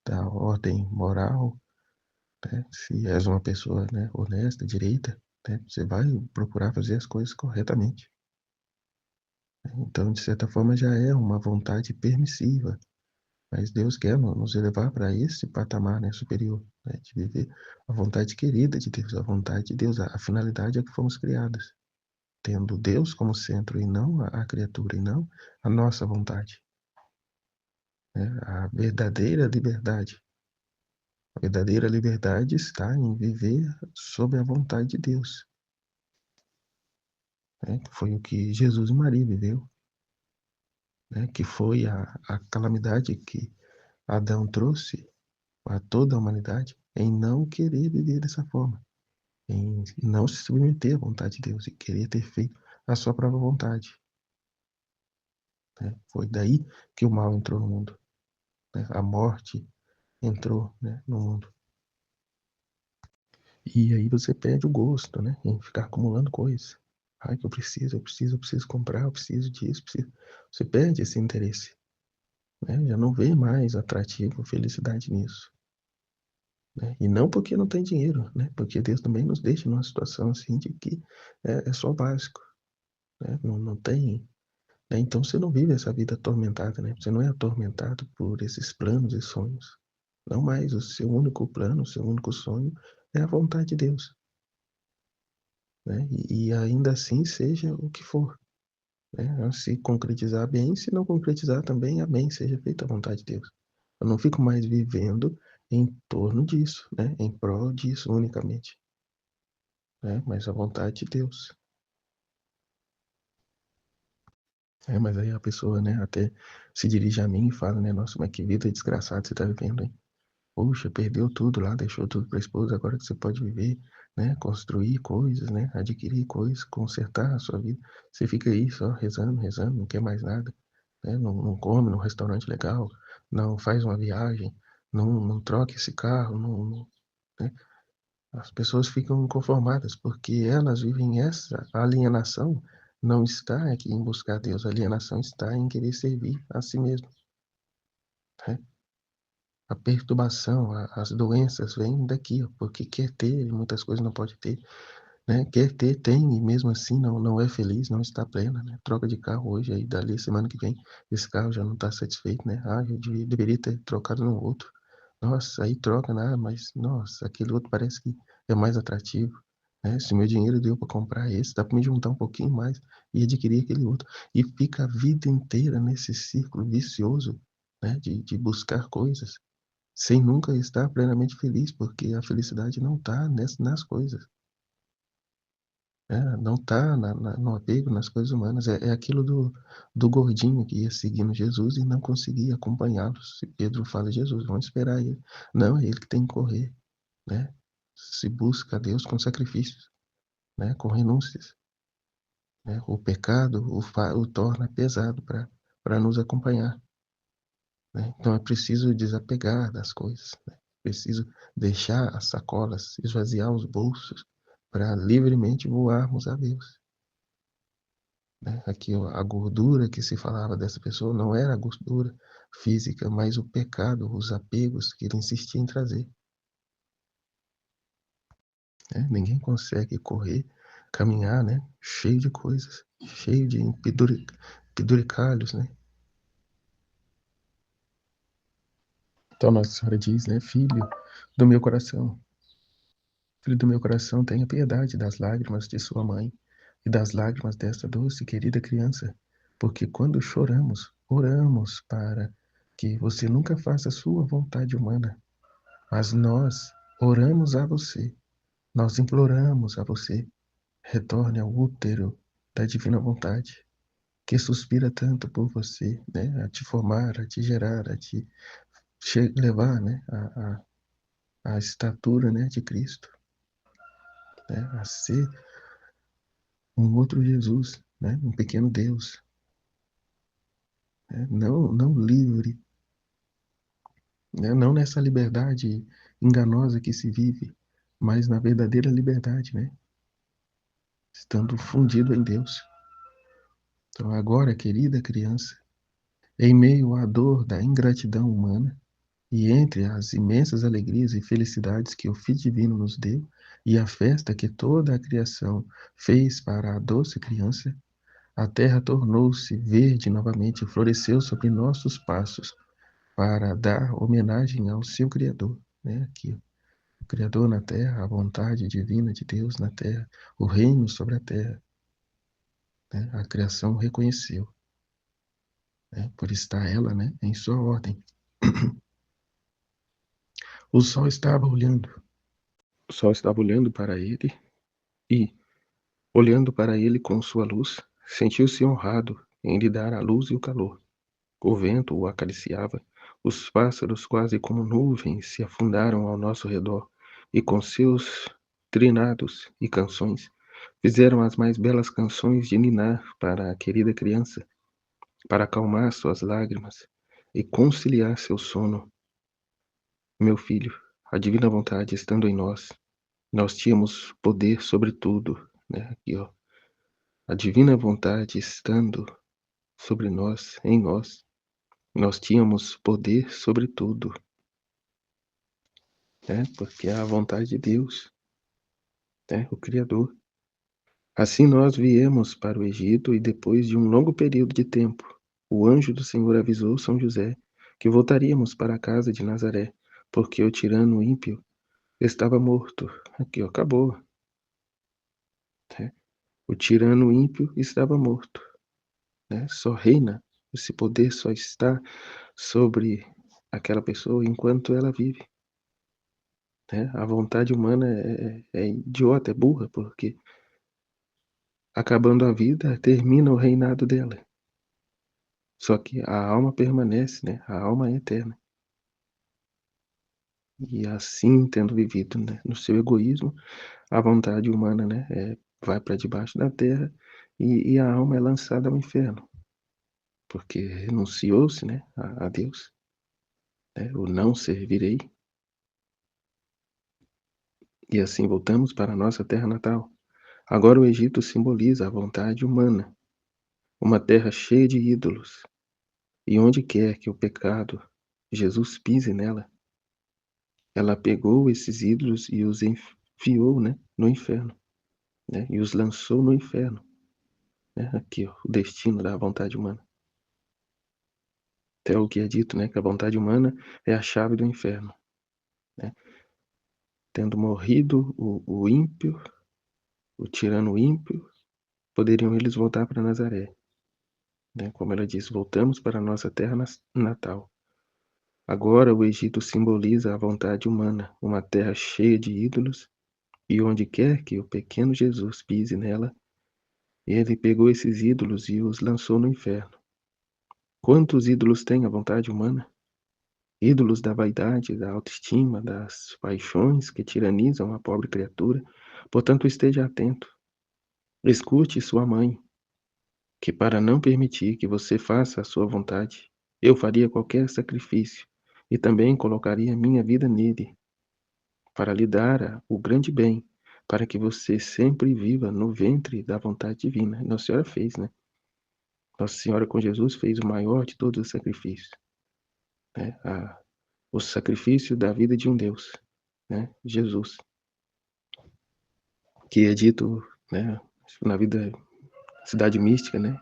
da ordem moral, né? Se és uma pessoa, né, honesta, direita, né, você vai procurar fazer as coisas corretamente. Então, de certa forma, já é uma vontade permissiva, mas Deus quer nos elevar para esse patamar, né, superior, né, de viver a vontade querida de Deus, a vontade de Deus, a finalidade a que fomos criados, tendo Deus como centro e não a criatura, e não a nossa vontade, né, a verdadeira liberdade. A verdadeira liberdade está em viver sob a vontade de Deus, né, que foi o que Jesus e Maria viveu, né, que foi a calamidade que Adão trouxe a toda a humanidade em não querer viver dessa forma, em não se submeter à vontade de Deus e querer ter feito a sua própria vontade, né? Foi daí que o mal entrou no mundo, né? A morte entrou, né, no mundo. E aí você perde o gosto, né, em ficar acumulando coisas. Ai, que eu preciso comprar, eu preciso disso, preciso. Você perde esse interesse, né? Já não vê mais atrativo, felicidade nisso. Né? E não porque não tem dinheiro, né? Porque Deus também nos deixa numa situação assim de que é só básico, né? Não tem, né? Então você não vive essa vida atormentada, né? Você não é atormentado por esses planos e sonhos. Não mais, o seu único plano, o seu único sonho é a vontade de Deus, né? E ainda assim seja o que for, né? Se concretizar bem, se não concretizar também, amém, seja feita a vontade de Deus. Eu não fico mais vivendo em torno disso, né? Em prol disso unicamente, né? Mas a vontade de Deus. Mas aí a pessoa, né, até se dirige a mim e fala, né, nossa, mas que vida desgraçada você tá vivendo, hein? Poxa, perdeu tudo lá, deixou tudo para a esposa, agora que você pode viver, né, construir coisas, né, adquirir coisas, consertar a sua vida. Você fica aí só rezando, rezando, não quer mais nada, né? Não come num restaurante legal, não faz uma viagem, não troca esse carro, né? As pessoas ficam inconformadas porque elas vivem essa alienação. Não está aqui em buscar Deus, a alienação está em querer servir a si mesmo, né? A perturbação, as doenças vêm daqui, ó, porque quer ter e muitas coisas não pode ter, né? Quer ter, tem e mesmo assim não é feliz, não está plena, né? Troca de carro hoje, aí dali semana que vem esse carro já não está satisfeito, né? Ah, eu deveria ter trocado no outro. Nossa, aí troca, né? Mas nossa, aquele outro parece que é mais atrativo, né? Se meu dinheiro deu para comprar esse, dá para me juntar um pouquinho mais e adquirir aquele outro. E fica a vida inteira nesse círculo vicioso, né? De buscar coisas sem nunca estar plenamente feliz, porque a felicidade não está nas coisas, né? Não está no apego nas coisas humanas. É aquilo do gordinho que ia seguindo Jesus e não conseguia acompanhá-los. Se Pedro fala, Jesus, vamos esperar ele. Não, é ele que tem que correr, né? Se busca a Deus com sacrifícios, né? Com renúncias, né? O pecado o torna pesado para nos acompanhar, né? Então é preciso desapegar das coisas, né? Preciso deixar as sacolas, esvaziar os bolsos para livremente voarmos a Deus, né? Aqui a gordura que se falava dessa pessoa não era a gordura física, mas o pecado, os apegos que ele insistia em trazer, né? Ninguém consegue correr, caminhar, né? Cheio de coisas, cheio de penduricalhos, né? Então Nossa Senhora diz, né? Do meu coração, Filho do meu coração, tenha piedade das lágrimas de sua mãe e das lágrimas desta doce e querida criança, porque quando choramos, oramos para que você nunca faça sua vontade humana, mas nós oramos a você, nós imploramos a você, retorne ao útero da divina vontade, que suspira tanto por você, né, a te formar, a te gerar, a te levar, né, a estatura, né, de Cristo, né, a ser um outro Jesus, né? Um pequeno Deus, né? Não livre, né? Não nessa liberdade enganosa que se vive, mas na verdadeira liberdade, né? Estando fundido em Deus. Então agora, querida criança, em meio à dor da ingratidão humana, E entre as imensas alegrias e felicidades que o Filho Divino nos deu, e a festa que toda a criação fez para a doce criança, a terra tornou-se verde novamente e floresceu sobre nossos passos para dar homenagem ao seu Criador. Né? Aqui, o Criador na terra, a vontade divina de Deus na terra, o reino sobre a terra. Né? A criação reconheceu, né? Por estar ela, né, em sua ordem. O sol estava olhando. O sol estava olhando para ele e, olhando para ele com sua luz, sentiu-se honrado em lhe dar a luz e o calor. O vento o acariciava, os pássaros quase como nuvens se afundaram ao nosso redor e com seus trinados e canções fizeram as mais belas canções de ninar para a querida criança, para acalmar suas lágrimas e conciliar seu sono. Meu filho, a divina vontade estando em nós, nós tínhamos poder sobre tudo, né? Aqui, ó. A divina vontade estando sobre nós, em nós, nós tínhamos poder sobre tudo, né? Porque é a vontade de Deus, né? O Criador. Assim nós viemos para o Egito e depois de um longo período de tempo, o anjo do Senhor avisou São José que voltaríamos para a casa de Nazaré, porque o tirano ímpio estava morto. Aqui, ó, acabou, né? O tirano ímpio estava morto, né? Só reina, esse poder só está sobre aquela pessoa enquanto ela vive, né? A vontade humana é idiota, é burra, porque acabando a vida, termina o reinado dela. Só que a alma permanece, né? A alma é eterna. E assim, tendo vivido, né, no seu egoísmo, a vontade humana, né, vai para debaixo da terra e a alma é lançada ao inferno, porque renunciou-se, né, a Deus, né, o não servirei. E assim voltamos para a nossa terra natal. Agora o Egito simboliza a vontade humana, uma terra cheia de ídolos. E onde quer que o pecado, Jesus pise nela, ela pegou esses ídolos e os enfiou, né, no inferno, né, e os lançou no inferno. Né, aqui, ó, o destino da vontade humana. Até o que é dito, né, que a vontade humana é a chave do inferno. Né? Tendo morrido o ímpio, o tirano ímpio, poderiam eles voltar para Nazaré. Né? Como ela diz, voltamos para a nossa terra natal. Agora o Egito simboliza a vontade humana, uma terra cheia de ídolos, e onde quer que o pequeno Jesus pise nela, ele pegou esses ídolos e os lançou no inferno. Quantos ídolos tem a vontade humana? Ídolos da vaidade, da autoestima, das paixões que tiranizam a pobre criatura. Portanto, esteja atento. Escute sua mãe, que para não permitir que você faça a sua vontade, eu faria qualquer sacrifício e também colocaria minha vida nele, para lhe dar o grande bem, para que você sempre viva no ventre da vontade divina. Nossa Senhora fez, né? Nossa Senhora com Jesus fez o maior de todos os sacrifícios, né? O sacrifício da vida de um Deus, né? Jesus, que é dito, né, na vida cidade mística, né,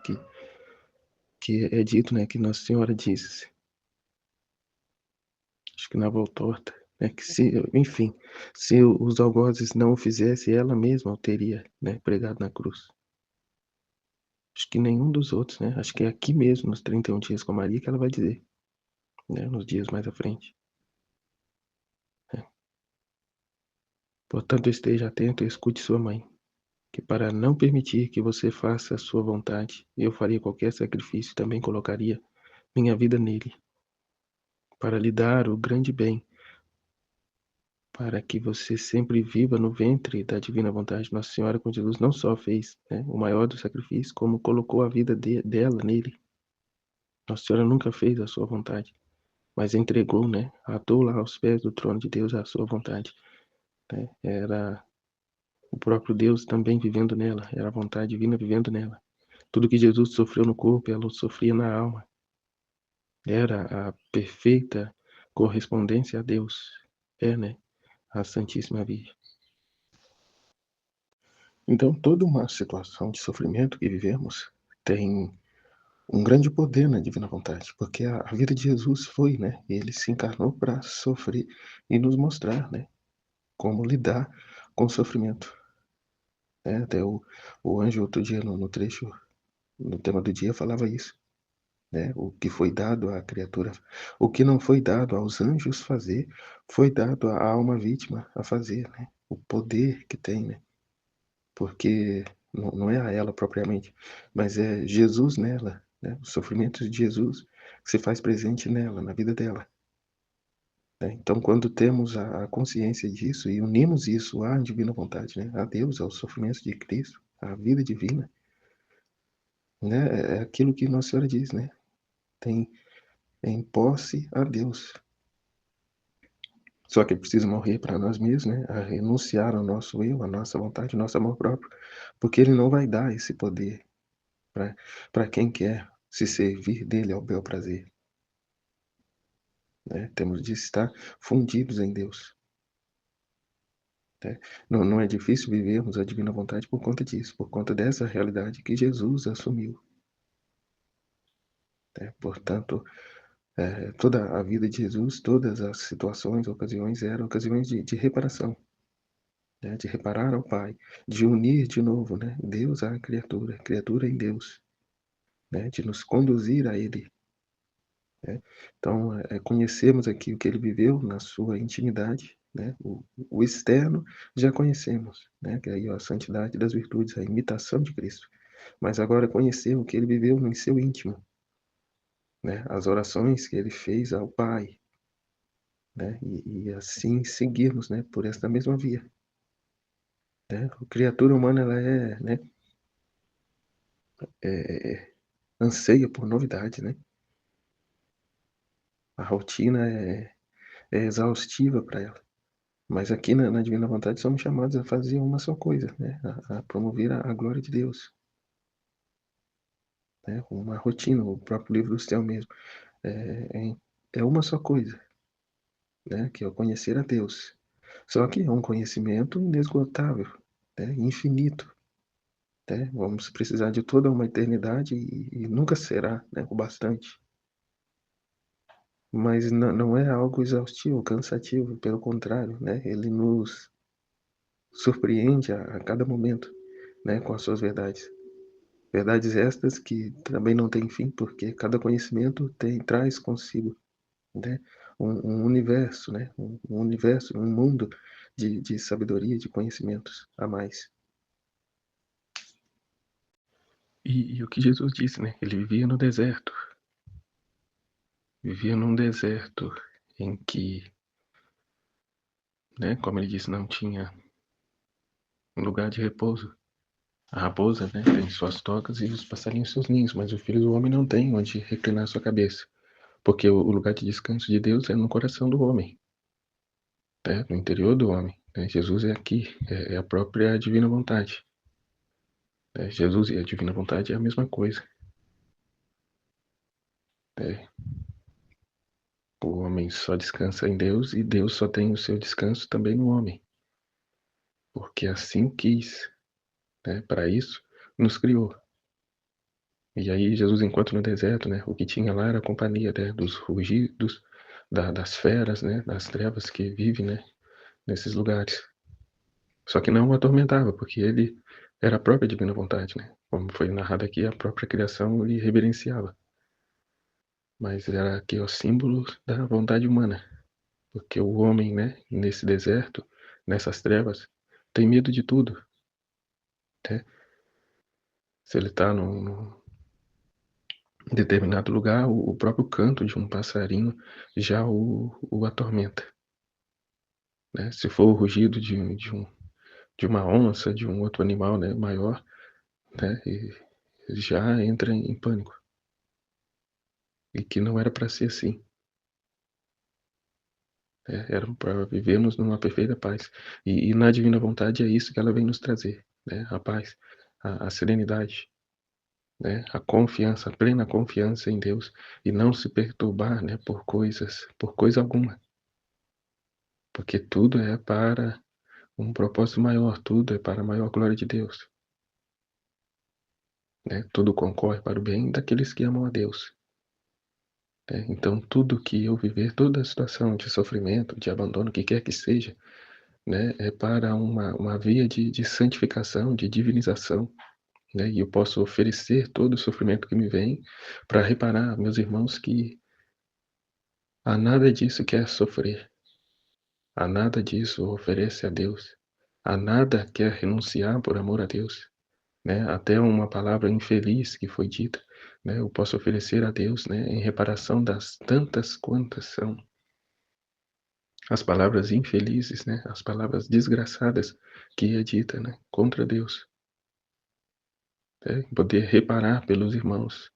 que é dito, né, que Nossa Senhora disse, acho que na Voltorta, né, que se, enfim, se os algozes não o fizesse, ela mesma o teria, né, pregado na cruz. Acho que nenhum dos outros, né, acho que é aqui mesmo, nos 31 dias com Maria, que ela vai dizer, né, nos dias mais à frente. Né. Portanto, esteja atento e escute sua mãe, que para não permitir que você faça a sua vontade, eu faria qualquer sacrifício, também colocaria minha vida nele, para lhe dar o grande bem, para que você sempre viva no ventre da divina vontade. Nossa Senhora com Jesus não só fez, né, o maior dos sacrifícios, como colocou a vida dela nele. Nossa Senhora nunca fez a sua vontade, mas entregou, né, atou lá aos pés do trono de Deus a sua vontade. Né? Era o próprio Deus também vivendo nela, era a vontade divina vivendo nela. Tudo que Jesus sofreu no corpo, ela sofria na alma. Era a perfeita correspondência a Deus é, né, a Santíssima Virgem. Então, toda uma situação de sofrimento que vivemos tem um grande poder na divina vontade, porque a vida de Jesus foi, né, ele se encarnou para sofrer e nos mostrar, né, como lidar com o sofrimento. Até o anjo outro dia no trecho, no tema do dia, falava isso. Né? O que foi dado à criatura, o que não foi dado aos anjos fazer, foi dado à alma vítima a fazer, né? O poder que tem, né? Porque não é a ela propriamente, mas é Jesus nela, né? Os sofrimentos de Jesus se faz presente nela, na vida dela. Né? Então, quando temos a consciência disso e unimos isso à divina vontade, né? A Deus, aos sofrimentos de Cristo, à vida divina, né? É aquilo que Nossa Senhora diz, né? Tem em posse a Deus. Só que é preciso morrer para nós mesmos, né? A renunciar ao nosso eu, à nossa vontade, ao nosso amor próprio, porque ele não vai dar esse poder para quem quer se servir dele ao bel prazer. Né? Temos de estar fundidos em Deus. Né? Não é difícil vivermos a divina vontade por conta disso, por conta dessa realidade que Jesus assumiu. Né? Portanto, toda a vida de Jesus, todas as situações, ocasiões, eram ocasiões de reparação. Né, de reparar ao Pai, de unir de novo, né, Deus à criatura, criatura em Deus, né, de nos conduzir a Ele. Né? Então, conhecemos aqui o que Ele viveu na sua intimidade, né, o externo já conhecemos, né, que é aí a santidade das virtudes, a imitação de Cristo. Mas agora conhecer o que Ele viveu em seu íntimo, né, as orações que Ele fez ao Pai, né, e assim seguirmos, né, por esta mesma via. Né? A criatura humana ela né, anseia por novidade, né? A rotina é exaustiva para ela. Mas aqui na Divina Vontade somos chamados a fazer uma só coisa, né? A promover a glória de Deus. Né? Uma rotina, o próprio livro do céu mesmo. É uma só coisa, né? Que é o conhecer a Deus. Só que é um conhecimento inesgotável, né? Infinito. Né? Vamos precisar de toda uma eternidade e nunca será, né, o bastante. Mas não é algo exaustivo, cansativo, pelo contrário, né? Ele nos surpreende a cada momento, né, com as suas verdades. Verdades estas que também não têm fim, porque cada conhecimento traz consigo, né, um universo, né, um universo, um mundo de sabedoria, de conhecimentos a mais. E o que Jesus disse, né? Ele vivia no deserto. Vivia num deserto em que, né, como ele disse, não tinha um lugar de repouso. A raposa, né, tem suas tocas e os passarinhos seus ninhos, mas o filho do homem não tem onde reclinar sua cabeça, porque o lugar de descanso de Deus é no coração do homem, né, no interior do homem. Né? Jesus é aqui, é a própria divina vontade. Né? Jesus e a divina vontade é a mesma coisa. Né? O homem só descansa em Deus e Deus só tem o seu descanso também no homem, porque assim quis, né, para isso nos criou. E aí Jesus, enquanto no deserto, né, o que tinha lá era a companhia, né, dos rugidos, das feras, né, das trevas que vivem, né, nesses lugares. Só que não o atormentava, porque ele era a própria divina vontade, né? Como foi narrado aqui, a própria criação lhe reverenciava. Mas era aqui o símbolo da vontade humana, porque o homem, né, nesse deserto, nessas trevas, tem medo de tudo, né? Se ele está num determinado lugar, o próprio canto de um passarinho já o atormenta. Né? Se for o rugido de uma onça, de um outro animal, né, maior, né, e já entra em pânico. E que não era para ser assim. Era para vivermos numa perfeita paz. E na divina vontade é isso que ela vem nos trazer. Né? A paz, a serenidade. né, a confiança, a plena confiança em Deus e não se perturbar, né, por coisa alguma, porque tudo é para um propósito maior, tudo é para a maior glória de Deus, né? Tudo concorre para o bem daqueles que amam a Deus, né? Então, tudo que eu viver, toda situação de sofrimento, de abandono, o que quer que seja, né, é para uma via de santificação, de divinização, né? E eu posso oferecer todo o sofrimento que me vem para reparar, meus irmãos, que a nada disso quer sofrer, a nada disso oferece a Deus, a nada quer renunciar por amor a Deus, né? Até uma palavra infeliz que foi dita, né, eu posso oferecer a Deus, né, em reparação das tantas quantas são as palavras infelizes, né, as palavras desgraçadas que é dita, né, contra Deus, né? Poder reparar pelos irmãos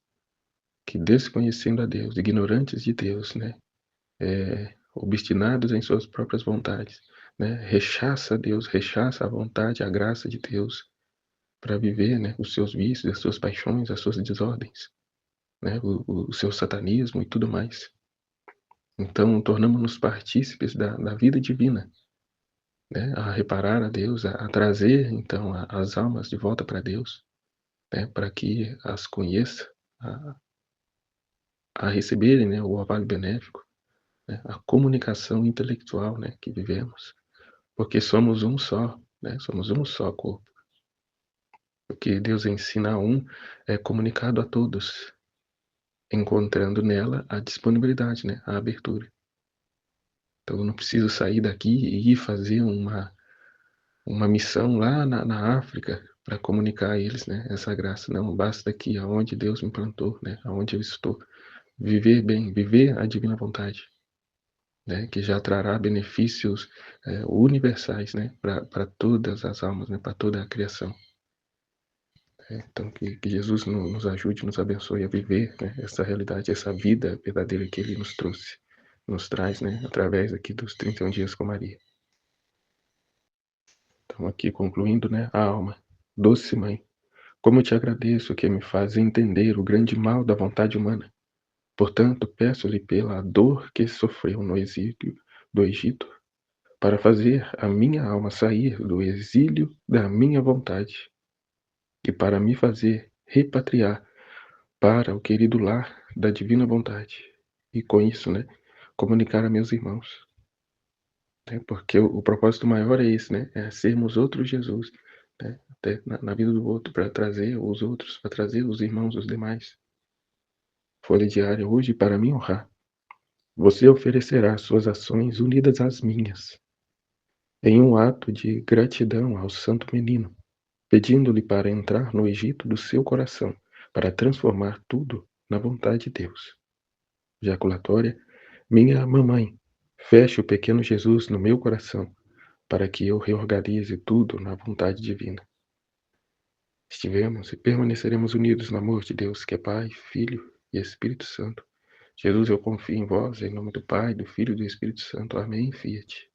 que desconhecendo a Deus, ignorantes de Deus, né, obstinados em suas próprias vontades, né, rechaça Deus, rechaça a vontade, a graça de Deus para viver, né, os seus vícios, as suas paixões, as suas desordens, né, o seu satanismo e tudo mais. Então, tornamos-nos partícipes da vida divina, né, a reparar a Deus, a trazer, então, as almas de volta para Deus, né, para que as conheça, a, a receberem, né, o orvalho benéfico, né, a comunicação intelectual, né, que vivemos, porque somos um só, né, somos um só corpo. O que Deus ensina a um é comunicado a todos, encontrando nela a disponibilidade, né, a abertura. Então eu não preciso sair daqui e ir fazer uma missão lá na África para comunicar a eles, né, essa graça. Não, basta aqui aonde Deus me plantou, né, aonde eu estou. Viver bem, viver a divina vontade, né, que já trará benefícios universais, né, para todas as almas, né, para toda a criação. Então que Jesus nos ajude, nos abençoe a viver, né, essa realidade, essa vida verdadeira que Ele nos trouxe, nos traz, né, através aqui dos 31 dias com Maria. Então aqui concluindo, né, a alma. Doce Mãe, como eu te agradeço que me faz entender o grande mal da vontade humana. Portanto, peço-lhe pela dor que sofreu no exílio do Egito, para fazer a minha alma sair do exílio da minha vontade e para me fazer repatriar para o querido lar da divina vontade. E com isso, né, comunicar a meus irmãos, né, porque o propósito maior é esse, né, é sermos outro Jesus, né, até na vida do outro, para trazer os outros, para trazer os irmãos, os demais. Folha diária hoje para me honrar. Você oferecerá suas ações unidas às minhas, em um ato de gratidão ao Santo Menino, pedindo-lhe para entrar no Egito do seu coração, para transformar tudo na vontade de Deus. Jaculatória, minha mamãe, feche o pequeno Jesus no meu coração, para que eu reorganize tudo na vontade divina. Estivemos e permaneceremos unidos no amor de Deus, que é Pai, Filho e Espírito Santo. Jesus, eu confio em vós, em nome do Pai, do Filho e do Espírito Santo. Amém. Fiat.